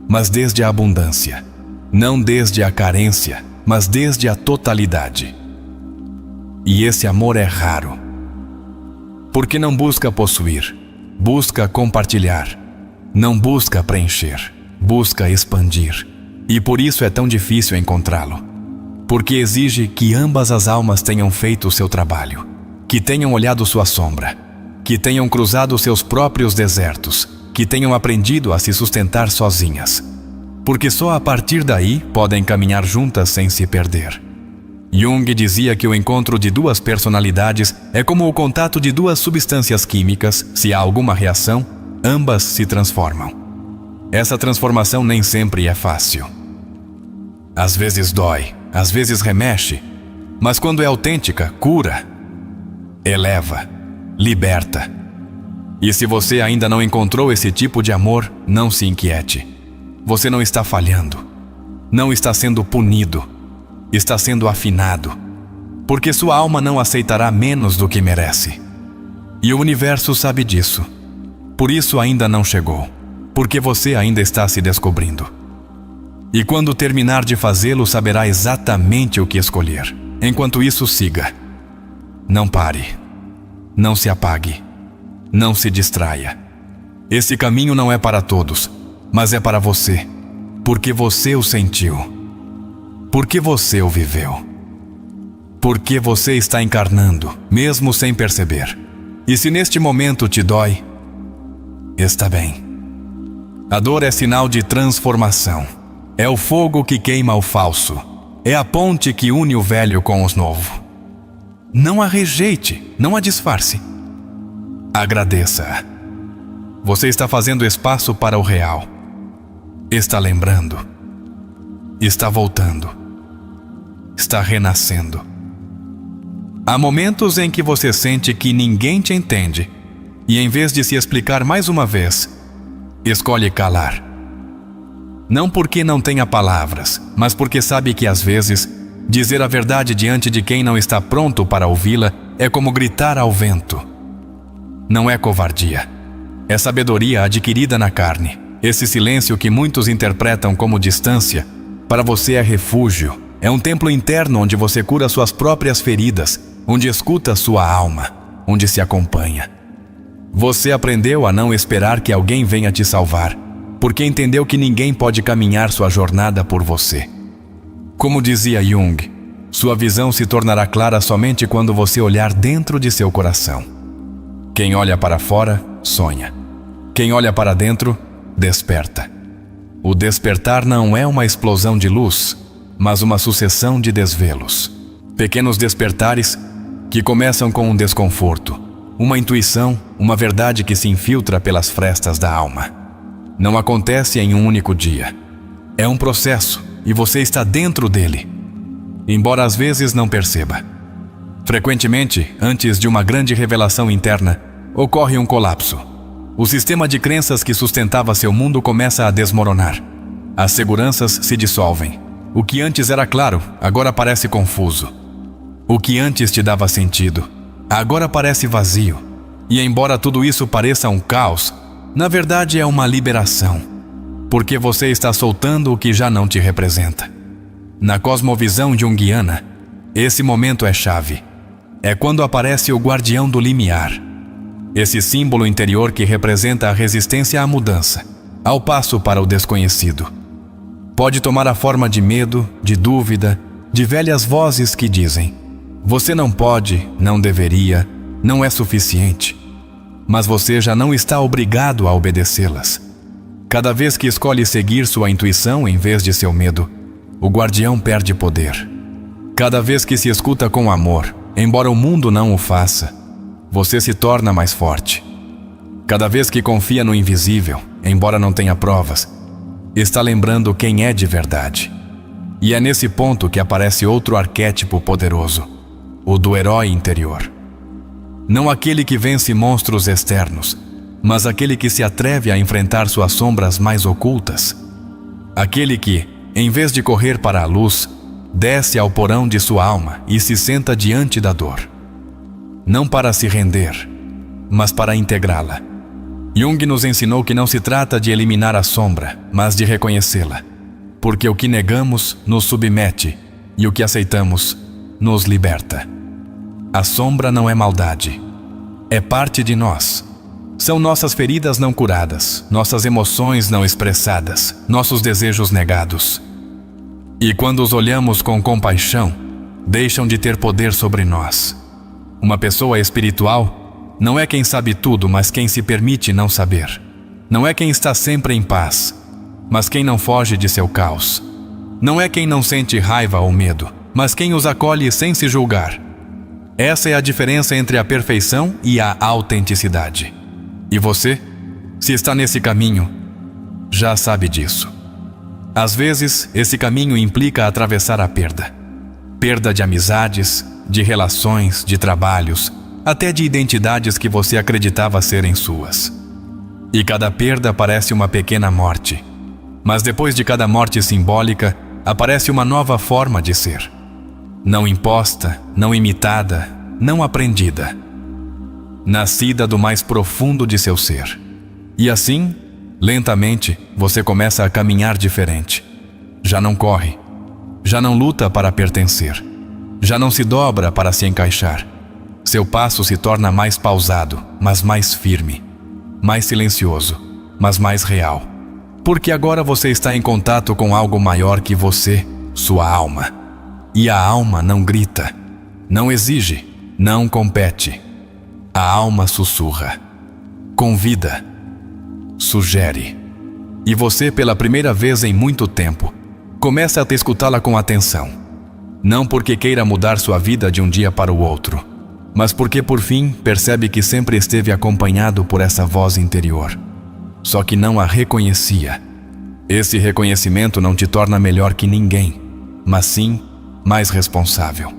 mas desde a abundância. Não desde a carência, mas desde a totalidade. e esse amor é raro. Porque não busca possuir, busca compartilhar. Não busca preencher, busca expandir. E por isso é tão difícil encontrá-lo. Porque exige que ambas as almas tenham feito o seu trabalho, que tenham olhado sua sombra, que tenham cruzado seus próprios desertos, que tenham aprendido a se sustentar sozinhas. Porque só a partir daí podem caminhar juntas sem se perder. Jung dizia que o encontro de duas personalidades é como o contato de duas substâncias químicas. Se há alguma reação, ambas se transformam. Essa transformação nem sempre é fácil. Às vezes dói, às vezes remexe, mas quando é autêntica, cura, eleva, liberta. E se você ainda não encontrou esse tipo de amor, não se inquiete. Você não está falhando, não está sendo punido, está sendo afinado, porque sua alma não aceitará menos do que merece. E o universo sabe disso. Por isso ainda não chegou, porque você ainda está se descobrindo. E quando terminar de fazê-lo, saberá exatamente o que escolher. Enquanto isso, siga. Não pare. Não se apague. Não se distraia. Esse caminho não é para todos, mas é para você, porque você o sentiu. Porque você o viveu. Porque você está encarnando, mesmo sem perceber. E se neste momento te dói, está bem. A dor é sinal de transformação. É o fogo que queima o falso. É a ponte que une o velho com o novo. Não a rejeite, não a disfarce. Agradeça. Você está fazendo espaço para o real. Está lembrando. Está voltando. Está renascendo. Há momentos em que você sente que ninguém te entende, e em vez de se explicar mais uma vez, escolhe calar. Não porque não tenha palavras, mas porque sabe que às vezes, dizer a verdade diante de quem não está pronto para ouvi-la é como gritar ao vento. Não é covardia. É sabedoria adquirida na carne. Esse silêncio que muitos interpretam como distância, para você é refúgio. É um templo interno onde você cura suas próprias feridas, onde escuta sua alma, onde se acompanha. Você aprendeu a não esperar que alguém venha te salvar, porque entendeu que ninguém pode caminhar sua jornada por você. Como dizia Jung, sua visão se tornará clara somente quando você olhar dentro de seu coração. Quem olha para fora, sonha. Quem olha para dentro, desperta. O despertar não é uma explosão de luz, mas uma sucessão de desvelos. Pequenos despertares que começam com um desconforto, uma intuição, uma verdade que se infiltra pelas frestas da alma. Não acontece em um único dia. É um processo e você está dentro dele, embora às vezes não perceba. Frequentemente, antes de uma grande revelação interna, ocorre um colapso. O sistema de crenças que sustentava seu mundo começa a desmoronar. As seguranças se dissolvem. O que antes era claro, agora parece confuso. O que antes te dava sentido, agora parece vazio. E embora tudo isso pareça um caos, na verdade é uma liberação, porque você está soltando o que já não te representa. Na cosmovisão junguiana, esse momento é chave. É quando aparece o guardião do limiar, esse símbolo interior que representa a resistência à mudança, ao passo para o desconhecido. Pode tomar a forma de medo, de dúvida, de velhas vozes que dizem: você não pode, não deveria, não é suficiente. Mas você já não está obrigado a obedecê-las. Cada vez que escolhe seguir sua intuição em vez de seu medo, o guardião perde poder. Cada vez que se escuta com amor, embora o mundo não o faça, você se torna mais forte. Cada vez que confia no invisível, embora não tenha provas, está lembrando quem é de verdade. E é nesse ponto que aparece outro arquétipo poderoso, o do herói interior. Não aquele que vence monstros externos, mas aquele que se atreve a enfrentar suas sombras mais ocultas. Aquele que, em vez de correr para a luz, desce ao porão de sua alma e se senta diante da dor. Não para se render, mas para integrá-la. Jung nos ensinou que não se trata de eliminar a sombra, mas de reconhecê-la, porque o que negamos nos submete e o que aceitamos nos liberta. A sombra não é maldade. É parte de nós. São nossas feridas não curadas, nossas emoções não expressadas, nossos desejos negados. E quando os olhamos com compaixão, deixam de ter poder sobre nós. Uma pessoa espiritual não é quem sabe tudo, mas quem se permite não saber. Não é quem está sempre em paz, mas quem não foge de seu caos. Não é quem não sente raiva ou medo, mas quem os acolhe sem se julgar. Essa é a diferença entre a perfeição e a autenticidade. E você, se está nesse caminho, já sabe disso. Às vezes, esse caminho implica atravessar a perda. Perda de amizades, de relações, de trabalhos, até de identidades que você acreditava serem suas. E cada perda parece uma pequena morte. Mas depois de cada morte simbólica, aparece uma nova forma de ser. Não imposta, não imitada, não aprendida. Nascida do mais profundo de seu ser. E assim, lentamente, você começa a caminhar diferente. Já não corre. Já não luta para pertencer. Já não se dobra para se encaixar. Seu passo se torna mais pausado, mas mais firme. Mais silencioso, mas mais real. Porque agora você está em contato com algo maior que você, sua alma. E a alma não grita, não exige, não compete. A alma sussurra, convida, sugere. E você, pela primeira vez em muito tempo, começa a te escutá-la com atenção. Não porque queira mudar sua vida de um dia para o outro, mas porque por fim percebe que sempre esteve acompanhado por essa voz interior. Só que não a reconhecia. Esse reconhecimento não te torna melhor que ninguém, mas sim mais responsável.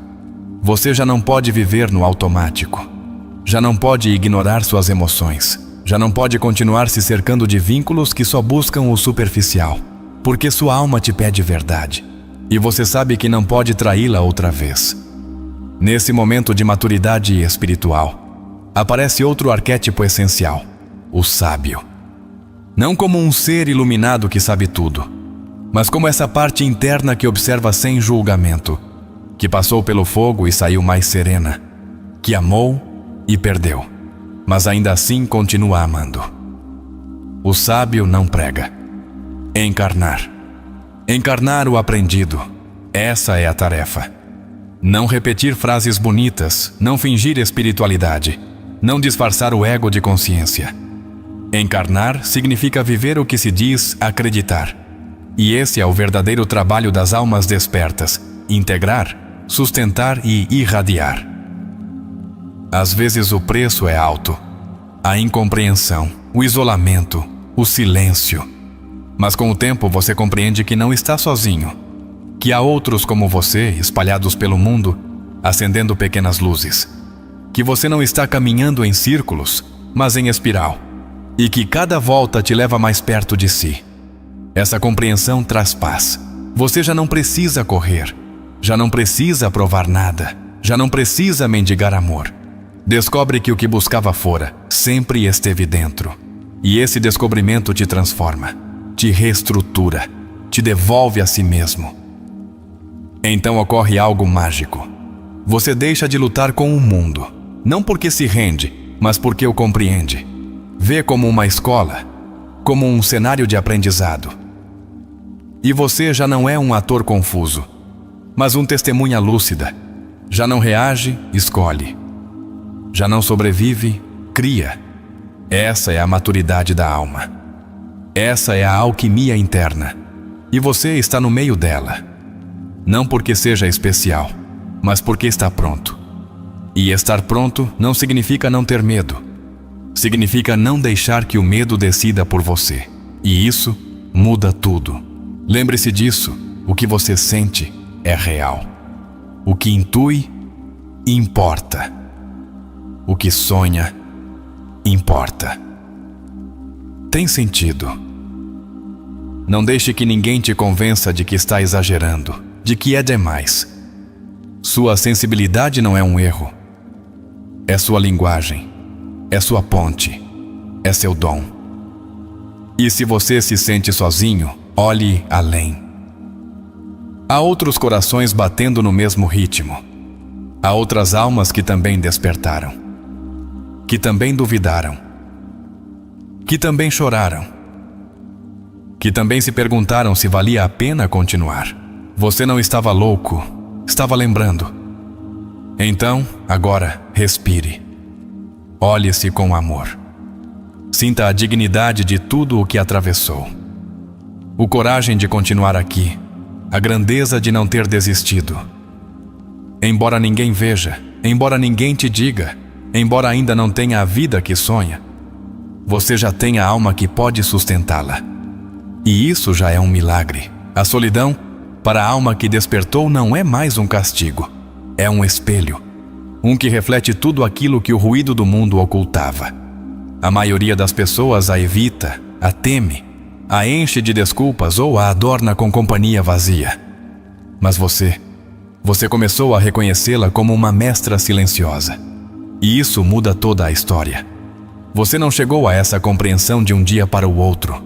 Você já não pode viver no automático. Já não pode ignorar suas emoções. Já não pode continuar se cercando de vínculos que só buscam o superficial, porque sua alma te pede verdade. E você sabe que não pode traí-la outra vez. Nesse momento de maturidade espiritual, aparece outro arquétipo essencial, o sábio. Não como um ser iluminado que sabe tudo, mas como essa parte interna que observa sem julgamento, que passou pelo fogo e saiu mais serena, que amou e perdeu, mas ainda assim continua amando. O sábio não prega. Encarnar. Encarnar o aprendido. Essa é a tarefa. Não repetir frases bonitas, não fingir espiritualidade, não disfarçar o ego de consciência. Encarnar significa viver o que se diz acreditar. E esse é o verdadeiro trabalho das almas despertas: integrar, sustentar e irradiar. Às vezes o preço é alto. A incompreensão, o isolamento, o silêncio. Mas com o tempo você compreende que não está sozinho. Que há outros como você, espalhados pelo mundo, acendendo pequenas luzes. Que você não está caminhando em círculos, mas em espiral. E que cada volta te leva mais perto de si. Essa compreensão traz paz. Você já não precisa correr. Já não precisa provar nada. Já não precisa mendigar amor. Descobre que o que buscava fora sempre esteve dentro. E esse descobrimento te transforma, te reestrutura, te devolve a si mesmo. Então ocorre algo mágico. Você deixa de lutar com o mundo, não porque se rende, mas porque o compreende. Vê como uma escola, como um cenário de aprendizado. E você já não é um ator confuso, mas um testemunha lúcida. Já não reage, escolhe. Já não sobrevive, cria. Essa é a maturidade da alma. Essa é a alquimia interna. E você está no meio dela. Não porque seja especial, mas porque está pronto. E estar pronto não significa não ter medo. Significa não deixar que o medo decida por você. E isso muda tudo. Lembre-se disso. O que você sente é real. O que intui, importa. O que sonha, importa. Tem sentido. Não deixe que ninguém te convença de que está exagerando, de que é demais. Sua sensibilidade não é um erro. É sua linguagem. É sua ponte. É seu dom. E se você se sente sozinho, olhe além. Há outros corações batendo no mesmo ritmo. Há outras almas que também despertaram, que também duvidaram, que também choraram, que também se perguntaram se valia a pena continuar. Você não estava louco, estava lembrando. Então, agora, respire. Olhe-se com amor. Sinta a dignidade de tudo o que atravessou. O coragem de continuar aqui, a grandeza de não ter desistido. Embora ninguém veja, embora ninguém te diga, embora ainda não tenha a vida que sonha, você já tem a alma que pode sustentá-la. E isso já é um milagre. A solidão, para a alma que despertou, não é mais um castigo. É um espelho, um que reflete tudo aquilo que o ruído do mundo ocultava. A maioria das pessoas a evita, a teme, a enche de desculpas ou a adorna com companhia vazia. Mas você começou a reconhecê-la como uma mestra silenciosa. E isso muda toda a história. Você não chegou a essa compreensão de um dia para o outro.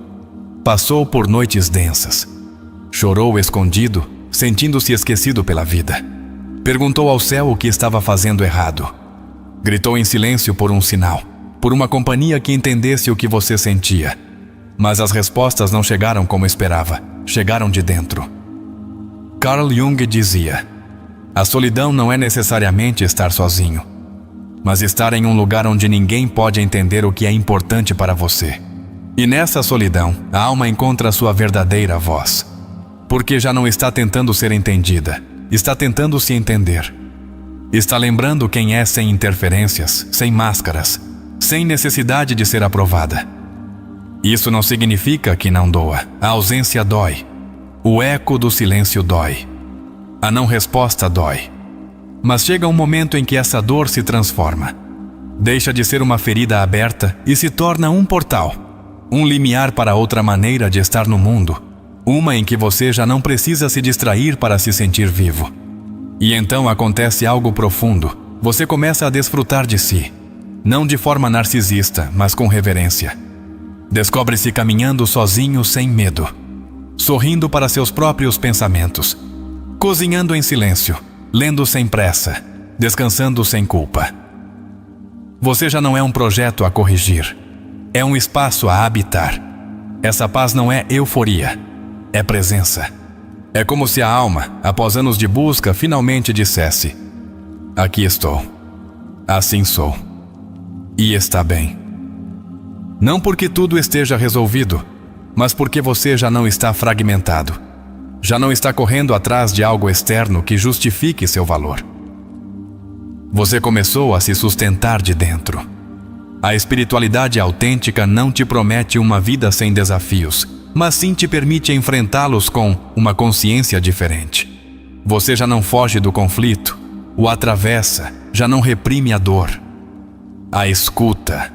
Passou por noites densas. Chorou escondido, sentindo-se esquecido pela vida. Perguntou ao céu o que estava fazendo errado. Gritou em silêncio por um sinal, por uma companhia que entendesse o que você sentia. Mas as respostas não chegaram como esperava, chegaram de dentro. Carl Jung dizia: a solidão não é necessariamente estar sozinho, mas estar em um lugar onde ninguém pode entender o que é importante para você. E nessa solidão, a alma encontra a sua verdadeira voz. Porque já não está tentando ser entendida, está tentando se entender. Está lembrando quem é sem interferências, sem máscaras, sem necessidade de ser aprovada. Isso não significa que não doa. A ausência dói. O eco do silêncio dói. A não resposta dói. Mas chega um momento em que essa dor se transforma. Deixa de ser uma ferida aberta e se torna um portal. Um limiar para outra maneira de estar no mundo. Uma em que você já não precisa se distrair para se sentir vivo. E então acontece algo profundo. Você começa a desfrutar de si. Não de forma narcisista, mas com reverência. Descobre-se caminhando sozinho sem medo. Sorrindo para seus próprios pensamentos. Cozinhando em silêncio. Lendo sem pressa. Descansando sem culpa. Você já não é um projeto a corrigir. É um espaço a habitar. Essa paz não é euforia. É presença. É como se a alma, após anos de busca, finalmente dissesse: aqui estou. Assim sou. E está bem. Não porque tudo esteja resolvido, mas porque você já não está fragmentado. Já não está correndo atrás de algo externo que justifique seu valor. Você começou a se sustentar de dentro. A espiritualidade autêntica não te promete uma vida sem desafios, mas sim te permite enfrentá-los com uma consciência diferente. Você já não foge do conflito, o atravessa, já não reprime a dor. A escuta.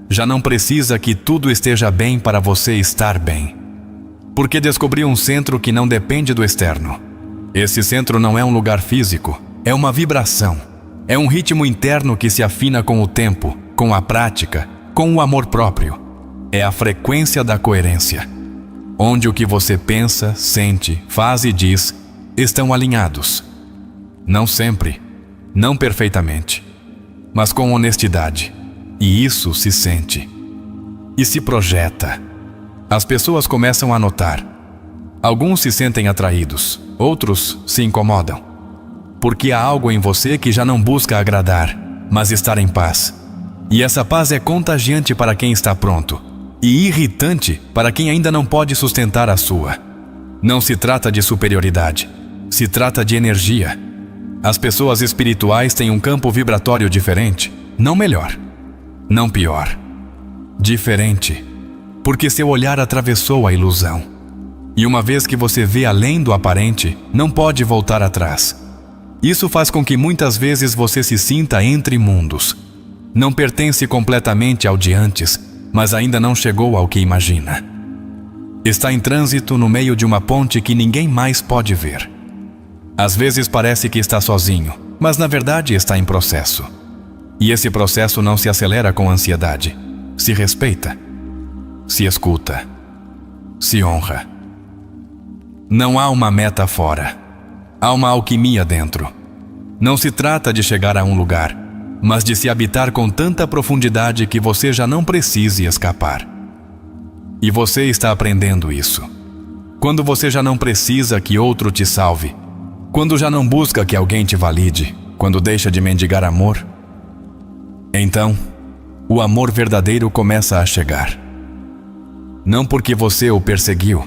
Já não precisa que tudo esteja bem para você estar bem. Porque descobriu um centro que não depende do externo. Esse centro não é um lugar físico, é uma vibração. É um ritmo interno que se afina com o tempo, com a prática, com o amor próprio. É a frequência da coerência. Onde o que você pensa, sente, faz e diz estão alinhados. Não sempre, não perfeitamente, mas com honestidade. E isso se sente. E se projeta. As pessoas começam a notar. Alguns se sentem atraídos, outros se incomodam. Porque há algo em você que já não busca agradar, mas estar em paz. E essa paz é contagiante para quem está pronto, e irritante para quem ainda não pode sustentar a sua. Não se trata de superioridade, se trata de energia. As pessoas espirituais têm um campo vibratório diferente, não melhor. Não pior. Diferente. Porque seu olhar atravessou a ilusão. E uma vez que você vê além do aparente, não pode voltar atrás. Isso faz com que muitas vezes você se sinta entre mundos. Não pertence completamente ao de antes, mas ainda não chegou ao que imagina. Está em trânsito no meio de uma ponte que ninguém mais pode ver. Às vezes parece que está sozinho, mas na verdade está em processo. E esse processo não se acelera com ansiedade. Se respeita. Se escuta. Se honra. Não há uma meta fora. Há uma alquimia dentro. Não se trata de chegar a um lugar, mas de se habitar com tanta profundidade que você já não precise escapar. E você está aprendendo isso. Quando você já não precisa que outro te salve, quando já não busca que alguém te valide, quando deixa de mendigar amor, então, o amor verdadeiro começa a chegar. Não porque você o perseguiu,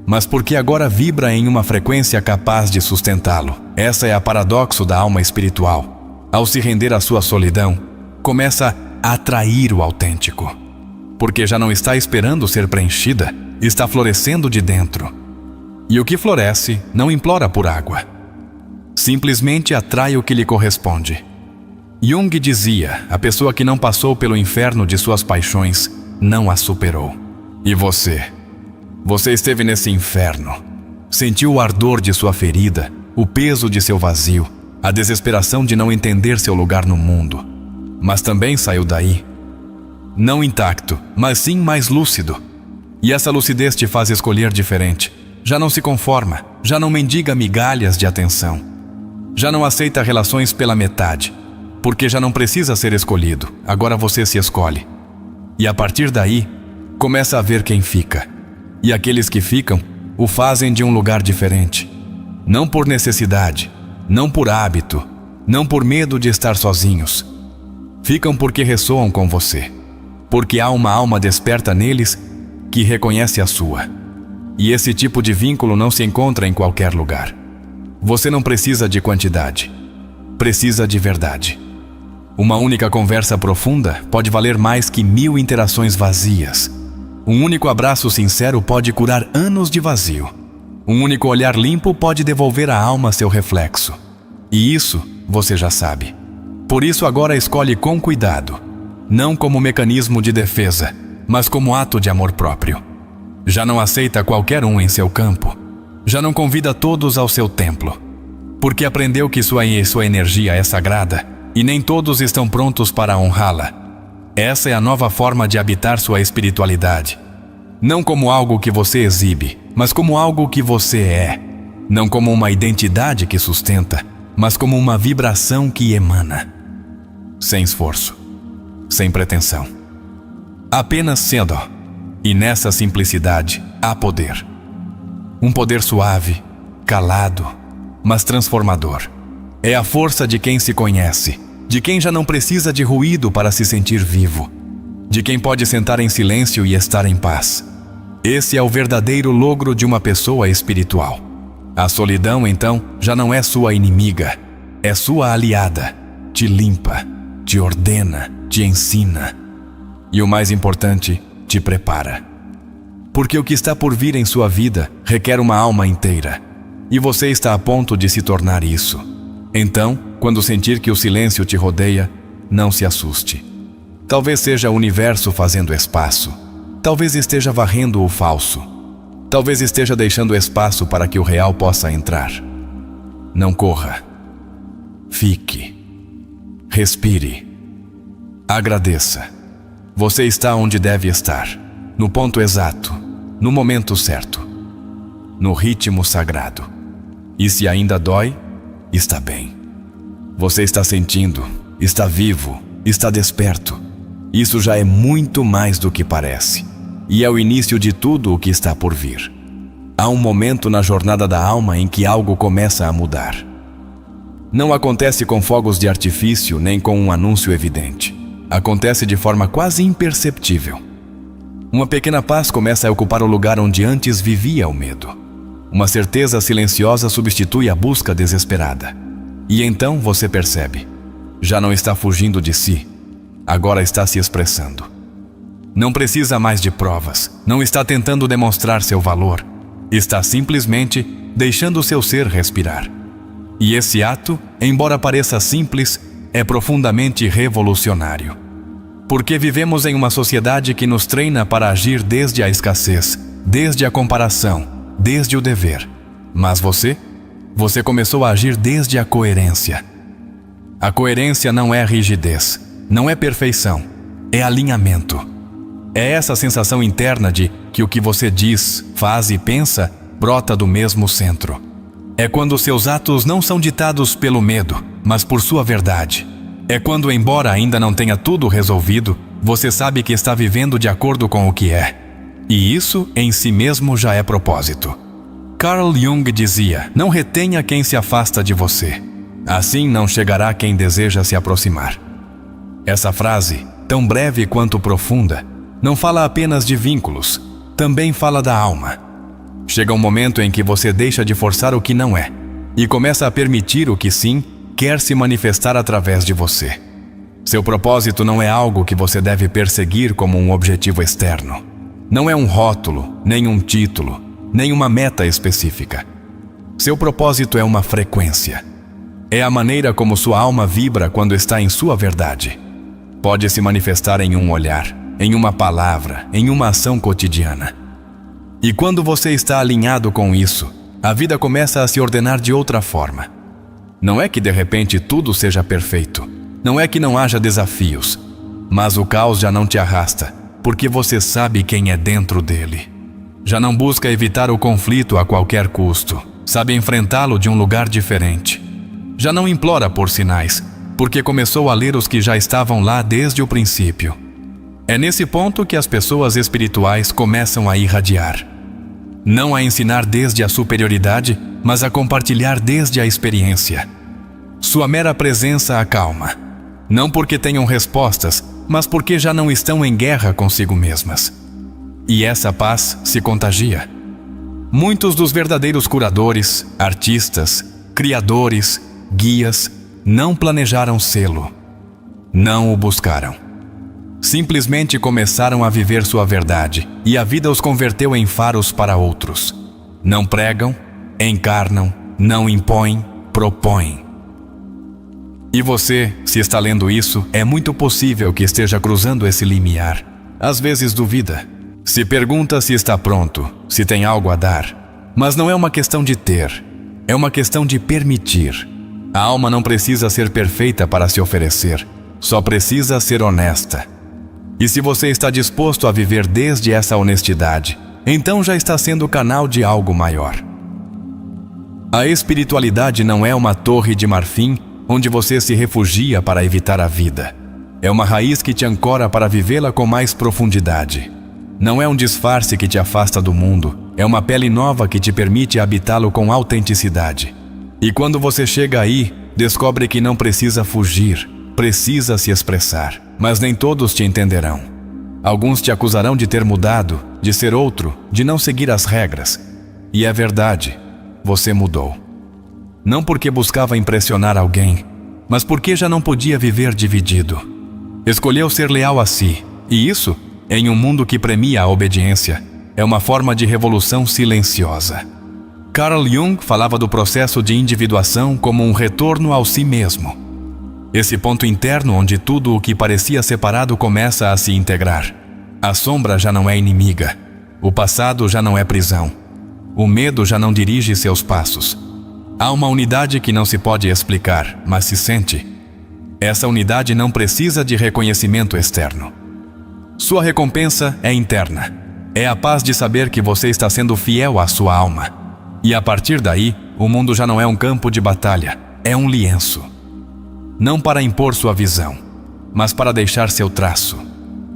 mas porque agora vibra em uma frequência capaz de sustentá-lo. Essa é a paradoxo da alma espiritual. Ao se render à sua solidão, começa a atrair o autêntico. Porque já não está esperando ser preenchida, está florescendo de dentro. E o que floresce não implora por água. Simplesmente atrai o que lhe corresponde. Jung dizia: a pessoa que não passou pelo inferno de suas paixões não a superou. E você? Você esteve nesse inferno. Sentiu o ardor de sua ferida, o peso de seu vazio, a desesperação de não entender seu lugar no mundo. Mas também saiu daí, não intacto, mas sim mais lúcido. E essa lucidez te faz escolher diferente. Já não se conforma, já não mendiga migalhas de atenção. Já não aceita relações pela metade, porque já não precisa ser escolhido, agora você se escolhe. E a partir daí, começa a ver quem fica. E aqueles que ficam, o fazem de um lugar diferente. Não por necessidade, não por hábito, não por medo de estar sozinhos. Ficam porque ressoam com você. Porque há uma alma desperta neles que reconhece a sua. E esse tipo de vínculo não se encontra em qualquer lugar. Você não precisa de quantidade. Precisa de verdade. Uma única conversa profunda pode valer mais que 1000 interações vazias. Um único abraço sincero pode curar anos de vazio. Um único olhar limpo pode devolver à alma seu reflexo. E isso você já sabe. Por isso agora escolhe com cuidado, não como mecanismo de defesa, mas como ato de amor próprio. Já não aceita qualquer um em seu campo. Já não convida todos ao seu templo. Porque aprendeu que sua energia é sagrada e nem todos estão prontos para honrá-la. Essa é a nova forma de habitar sua espiritualidade. Não como algo que você exibe, mas como algo que você é. Não como uma identidade que sustenta, mas como uma vibração que emana. Sem esforço, sem pretensão. Apenas sendo. E nessa simplicidade há poder. Um poder suave, calado, mas transformador. É a força de quem se conhece, de quem já não precisa de ruído para se sentir vivo, de quem pode sentar em silêncio e estar em paz. Esse é o verdadeiro logro de uma pessoa espiritual. A solidão, então, já não é sua inimiga, é sua aliada. Te limpa, te ordena, te ensina. E o mais importante, te prepara. Porque o que está por vir em sua vida requer uma alma inteira. E você está a ponto de se tornar isso. Então, quando sentir que o silêncio te rodeia, não se assuste. Talvez seja o universo fazendo espaço. Talvez esteja varrendo o falso. Talvez esteja deixando espaço para que o real possa entrar. Não corra. Fique. Respire. Agradeça. Você está onde deve estar. No ponto exato. No momento certo. No ritmo sagrado. E se ainda dói, está bem. Você está sentindo, está vivo, está desperto. Isso já é muito mais do que parece. E é o início de tudo o que está por vir. Há um momento na jornada da alma em que algo começa a mudar. Não acontece com fogos de artifício nem com um anúncio evidente. Acontece de forma quase imperceptível. Uma pequena paz começa a ocupar o lugar onde antes vivia o medo. Uma certeza silenciosa substitui a busca desesperada. E então você percebe. Já não está fugindo de si. Agora está se expressando. Não precisa mais de provas. Não está tentando demonstrar seu valor. Está simplesmente deixando seu ser respirar. E esse ato, embora pareça simples, é profundamente revolucionário. Porque vivemos em uma sociedade que nos treina para agir desde a escassez, desde a comparação, desde o dever. Mas você começou a agir desde a coerência. A coerência não é rigidez, não é perfeição, é alinhamento. É essa sensação interna de que o que você diz, faz e pensa brota do mesmo centro. É quando seus atos não são ditados pelo medo, mas por sua verdade. É quando, embora ainda não tenha tudo resolvido, você sabe que está vivendo de acordo com o que é. E isso, em si mesmo, já é propósito. Carl Jung dizia: não retenha quem se afasta de você. Assim não chegará quem deseja se aproximar. Essa frase, tão breve quanto profunda, não fala apenas de vínculos, também fala da alma. Chega um momento em que você deixa de forçar o que não é e começa a permitir o que sim quer se manifestar através de você. Seu propósito não é algo que você deve perseguir como um objetivo externo. Não é um rótulo, nem um título, nem uma meta específica. Seu propósito é uma frequência. É a maneira como sua alma vibra quando está em sua verdade. Pode se manifestar em um olhar, em uma palavra, em uma ação cotidiana. E quando você está alinhado com isso, a vida começa a se ordenar de outra forma. Não é que de repente tudo seja perfeito. Não é que não haja desafios. Mas o caos já não te arrasta, porque você sabe quem é dentro dele. Já não busca evitar o conflito a qualquer custo. Sabe enfrentá-lo de um lugar diferente. Já não implora por sinais, porque começou a ler os que já estavam lá desde o princípio. É nesse ponto que as pessoas espirituais começam a irradiar. Não a ensinar desde a superioridade, mas a compartilhar desde a experiência. Sua mera presença acalma. Não porque tenham respostas, mas porque já não estão em guerra consigo mesmas. E essa paz se contagia. Muitos dos verdadeiros curadores, artistas, criadores, guias, não planejaram sê-lo. Não o buscaram. Simplesmente começaram a viver sua verdade, e a vida os converteu em faros para outros. Não pregam, encarnam, não impõem, propõem. E você, se está lendo isso, é muito possível que esteja cruzando esse limiar. Às vezes duvida. Se pergunta se está pronto, se tem algo a dar. Mas não é uma questão de ter, é uma questão de permitir. A alma não precisa ser perfeita para se oferecer, só precisa ser honesta. E se você está disposto a viver desde essa honestidade, então já está sendo canal de algo maior. A espiritualidade não é uma torre de marfim onde você se refugia para evitar a vida. É uma raiz que te ancora para vivê-la com mais profundidade. Não é um disfarce que te afasta do mundo, é uma pele nova que te permite habitá-lo com autenticidade. E quando você chega aí, descobre que não precisa fugir, precisa se expressar. Mas nem todos te entenderão. Alguns te acusarão de ter mudado, de ser outro, de não seguir as regras. E é verdade, você mudou. Não porque buscava impressionar alguém, mas porque já não podia viver dividido. Escolheu ser leal a si, e isso, em um mundo que premia a obediência, é uma forma de revolução silenciosa. Carl Jung falava do processo de individuação como um retorno ao si mesmo. Esse ponto interno onde tudo o que parecia separado começa a se integrar. A sombra já não é inimiga. O passado já não é prisão. O medo já não dirige seus passos. Há uma unidade que não se pode explicar, mas se sente. Essa unidade não precisa de reconhecimento externo. Sua recompensa é interna. É a paz de saber que você está sendo fiel à sua alma. E a partir daí, o mundo já não é um campo de batalha, é um lienço. Não para impor sua visão, mas para deixar seu traço.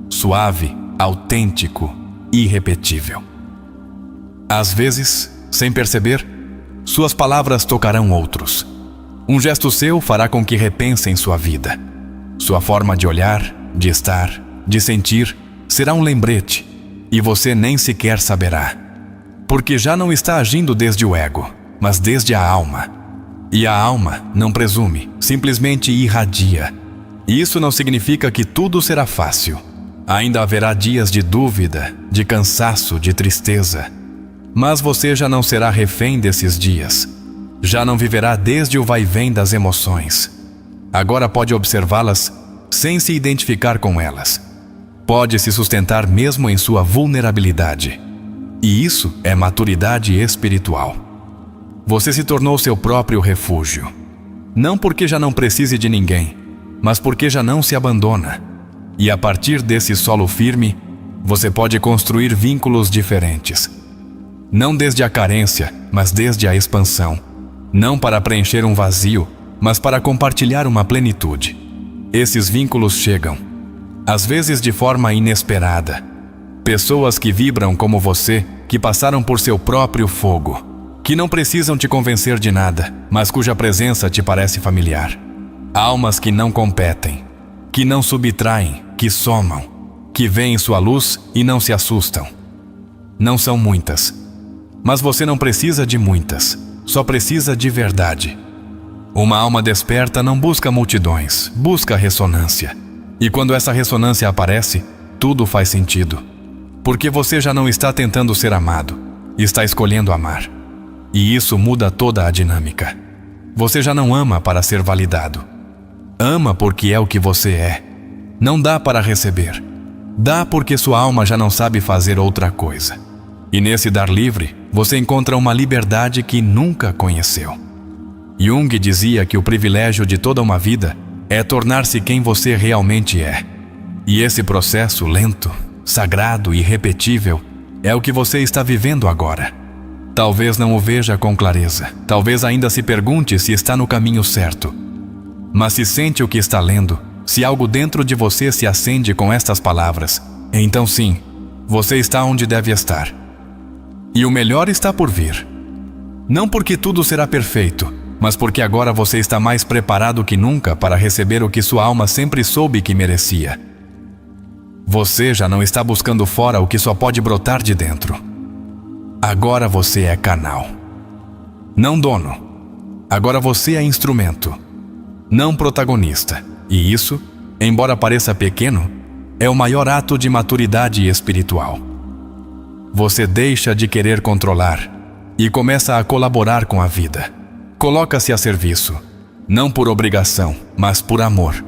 Suave, autêntico, irrepetível. Às vezes, sem perceber, suas palavras tocarão outros. Um gesto seu fará com que repensem sua vida. Sua forma de olhar, de estar, de sentir, será um lembrete, e você nem sequer saberá. Porque já não está agindo desde o ego, mas desde a alma. E a alma não presume, simplesmente irradia. E isso não significa que tudo será fácil. Ainda haverá dias de dúvida, de cansaço, de tristeza. Mas você já não será refém desses dias. Já não viverá desde o vai-vem das emoções. Agora pode observá-las sem se identificar com elas. Pode se sustentar mesmo em sua vulnerabilidade. E isso é maturidade espiritual. Você se tornou seu próprio refúgio. Não porque já não precise de ninguém, mas porque já não se abandona. E a partir desse solo firme, você pode construir vínculos diferentes. Não desde a carência, mas desde a expansão. Não para preencher um vazio, mas para compartilhar uma plenitude. Esses vínculos chegam, às vezes de forma inesperada. Pessoas que vibram como você, que passaram por seu próprio fogo, que não precisam te convencer de nada, mas cuja presença te parece familiar. Almas que não competem, que não subtraem, que somam, que veem sua luz e não se assustam. Não são muitas, mas você não precisa de muitas, só precisa de verdade. Uma alma desperta não busca multidões, busca ressonância. E quando essa ressonância aparece, tudo faz sentido. Porque você já não está tentando ser amado, está escolhendo amar. E isso muda toda a dinâmica. Você já não ama para ser validado. Ama porque é o que você é. Não dá para receber. Dá porque sua alma já não sabe fazer outra coisa. E nesse dar livre, você encontra uma liberdade que nunca conheceu. Jung dizia que o privilégio de toda uma vida é tornar-se quem você realmente é. E esse processo lento, sagrado e irrepetível é o que você está vivendo agora. Talvez não o veja com clareza, talvez ainda se pergunte se está no caminho certo. Mas se sente o que está lendo, se algo dentro de você se acende com estas palavras, então sim, você está onde deve estar. E o melhor está por vir. Não porque tudo será perfeito, mas porque agora você está mais preparado que nunca para receber o que sua alma sempre soube que merecia. Você já não está buscando fora o que só pode brotar de dentro. Agora você é canal. Não dono. Agora você é instrumento. Não protagonista. E isso, embora pareça pequeno, é o maior ato de maturidade espiritual. Você deixa de querer controlar e começa a colaborar com a vida. Coloca-se a serviço, não por obrigação, mas por amor.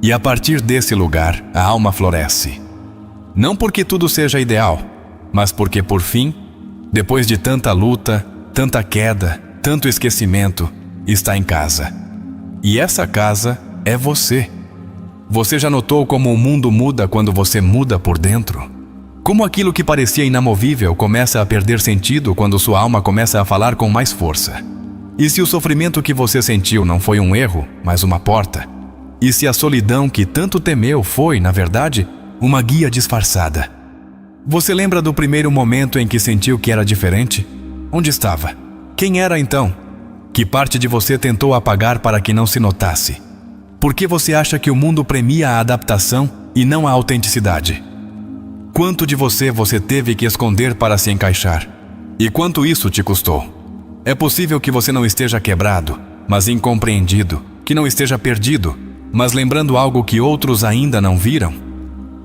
E a partir desse lugar, a alma floresce. Não porque tudo seja ideal, mas porque, por fim, depois de tanta luta, tanta queda, tanto esquecimento, está em casa. E essa casa é você. Você já notou como o mundo muda quando você muda por dentro? Como aquilo que parecia inamovível começa a perder sentido quando sua alma começa a falar com mais força? E se o sofrimento que você sentiu não foi um erro, mas uma porta? E se a solidão que tanto temeu foi, na verdade, uma guia disfarçada? Você lembra do primeiro momento em que sentiu que era diferente? Onde estava? Quem era então? Que parte de você tentou apagar para que não se notasse? Por que você acha que o mundo premia a adaptação e não a autenticidade? Quanto de você teve que esconder para se encaixar? E quanto isso te custou? É possível que você não esteja quebrado, mas incompreendido, que não esteja perdido, mas lembrando algo que outros ainda não viram?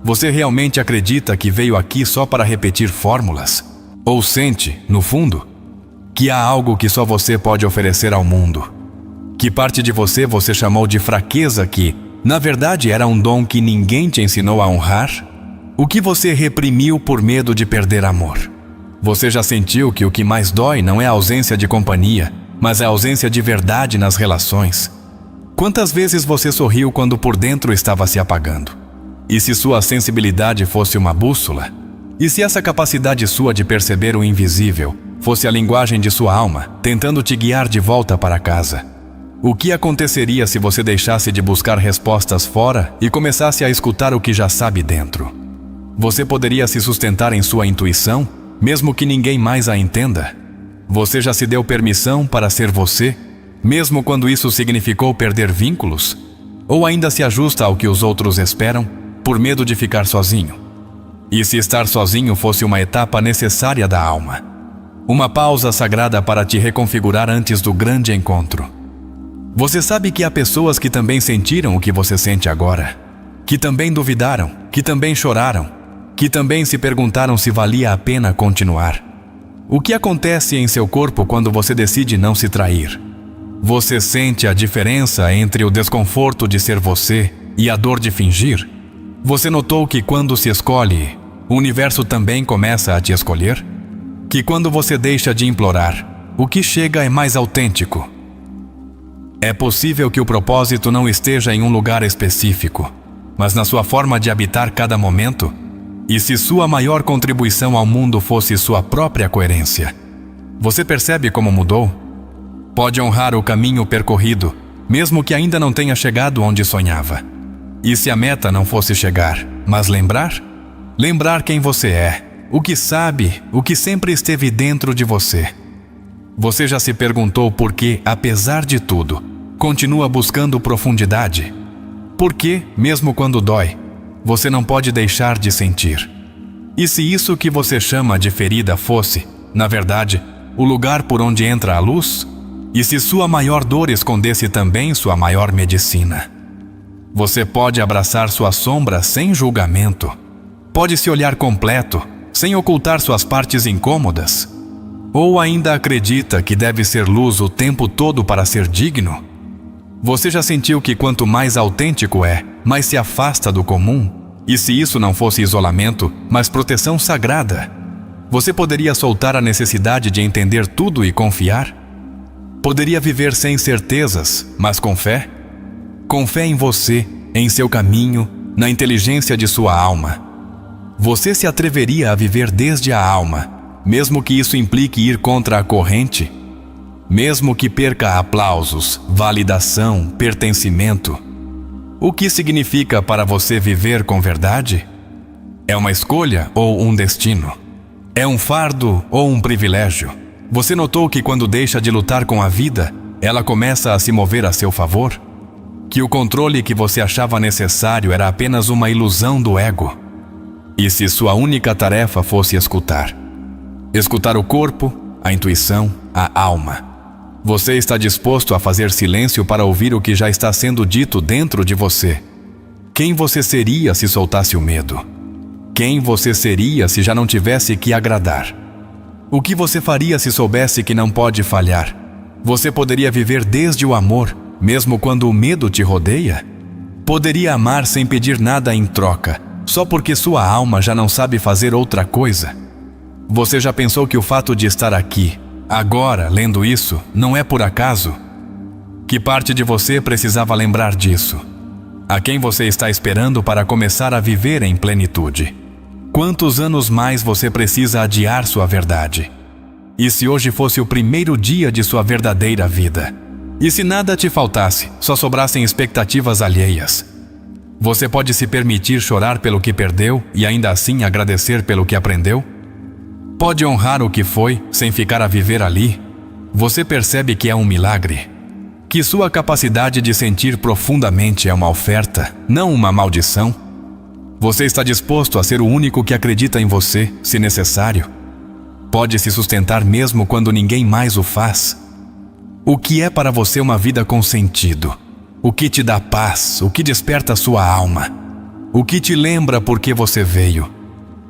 Você realmente acredita que veio aqui só para repetir fórmulas? Ou sente, no fundo, que há algo que só você pode oferecer ao mundo? Que parte de você chamou de fraqueza que, na verdade, era um dom que ninguém te ensinou a honrar? O que você reprimiu por medo de perder amor? Você já sentiu que o que mais dói não é a ausência de companhia, mas a ausência de verdade nas relações? Quantas vezes você sorriu quando por dentro estava se apagando? E se sua sensibilidade fosse uma bússola? E se essa capacidade sua de perceber o invisível fosse a linguagem de sua alma, tentando te guiar de volta para casa? O que aconteceria se você deixasse de buscar respostas fora e começasse a escutar o que já sabe dentro? Você poderia se sustentar em sua intuição, mesmo que ninguém mais a entenda? Você já se deu permissão para ser você, mesmo quando isso significou perder vínculos? Ou ainda se ajusta ao que os outros esperam, por medo de ficar sozinho? E se estar sozinho fosse uma etapa necessária da alma? Uma pausa sagrada para te reconfigurar antes do grande encontro? Você sabe que há pessoas que também sentiram o que você sente agora, que também duvidaram, que também choraram, que também se perguntaram se valia a pena continuar. O que acontece em seu corpo quando você decide não se trair? Você sente a diferença entre o desconforto de ser você e a dor de fingir? Você notou que quando se escolhe, o universo também começa a te escolher? Que quando você deixa de implorar, o que chega é mais autêntico? É possível que o propósito não esteja em um lugar específico, mas na sua forma de habitar cada momento. E se sua maior contribuição ao mundo fosse sua própria coerência? Você percebe como mudou? Pode honrar o caminho percorrido, mesmo que ainda não tenha chegado onde sonhava. E se a meta não fosse chegar, mas lembrar? Lembrar quem você é, o que sabe, o que sempre esteve dentro de você. Você já se perguntou por que, apesar de tudo, continua buscando profundidade? Por que, mesmo quando dói, você não pode deixar de sentir? E se isso que você chama de ferida fosse, na verdade, o lugar por onde entra a luz? E se sua maior dor escondesse também sua maior medicina? Você pode abraçar sua sombra sem julgamento. Pode se olhar completo, sem ocultar suas partes incômodas. Ou ainda acredita que deve ser luz o tempo todo para ser digno? Você já sentiu que quanto mais autêntico é, mais se afasta do comum? E se isso não fosse isolamento, mas proteção sagrada? Você poderia soltar a necessidade de entender tudo e confiar? Poderia viver sem certezas, mas com fé? Com fé em você, em seu caminho, na inteligência de sua alma. Você se atreveria a viver desde a alma, mesmo que isso implique ir contra a corrente? Mesmo que perca aplausos, validação, pertencimento? O que significa para você viver com verdade? É uma escolha ou um destino? É um fardo ou um privilégio? Você notou que quando deixa de lutar com a vida, ela começa a se mover a seu favor? Que o controle que você achava necessário era apenas uma ilusão do ego? E se sua única tarefa fosse escutar? Escutar o corpo, a intuição, a alma. Você está disposto a fazer silêncio para ouvir o que já está sendo dito dentro de você? Quem você seria se soltasse o medo? Quem você seria se já não tivesse que agradar? O que você faria se soubesse que não pode falhar? Você poderia viver desde o amor, mesmo quando o medo te rodeia? Poderia amar sem pedir nada em troca, só porque sua alma já não sabe fazer outra coisa? Você já pensou que o fato de estar aqui, agora, lendo isso, não é por acaso? Que parte de você precisava lembrar disso? A quem você está esperando para começar a viver em plenitude? Quantos anos mais você precisa adiar sua verdade? E se hoje fosse o primeiro dia de sua verdadeira vida? E se nada te faltasse, só sobrassem expectativas alheias? Você pode se permitir chorar pelo que perdeu e ainda assim agradecer pelo que aprendeu? Pode honrar o que foi, sem ficar a viver ali? Você percebe que é um milagre? Que sua capacidade de sentir profundamente é uma oferta, não uma maldição? Você está disposto a ser o único que acredita em você, se necessário? Pode se sustentar mesmo quando ninguém mais o faz? O que é para você uma vida com sentido? O que te dá paz? O que desperta sua alma? O que te lembra por que você veio?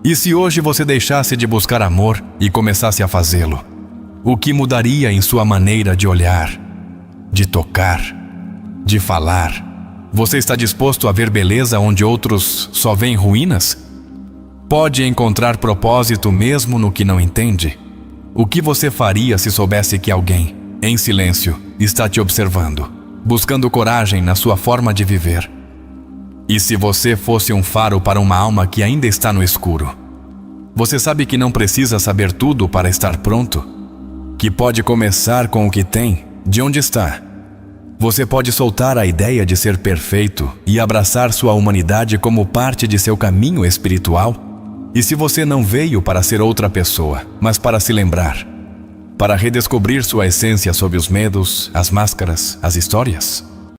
E se hoje você deixasse de buscar amor e começasse a fazê-lo? O que mudaria em sua maneira de olhar, de tocar, de falar? Você está disposto a ver beleza onde outros só veem ruínas? Pode encontrar propósito mesmo no que não entende? O que você faria se soubesse que alguém, em silêncio, está te observando, buscando coragem na sua forma de viver? E se você fosse um faro para uma alma que ainda está no escuro? Você sabe que não precisa saber tudo para estar pronto? Que pode começar com o que tem, de onde está? Você pode soltar a ideia de ser perfeito e abraçar sua humanidade como parte de seu caminho espiritual? E se você não veio para ser outra pessoa, mas para se lembrar? Para redescobrir sua essência sob os medos, as máscaras, as histórias?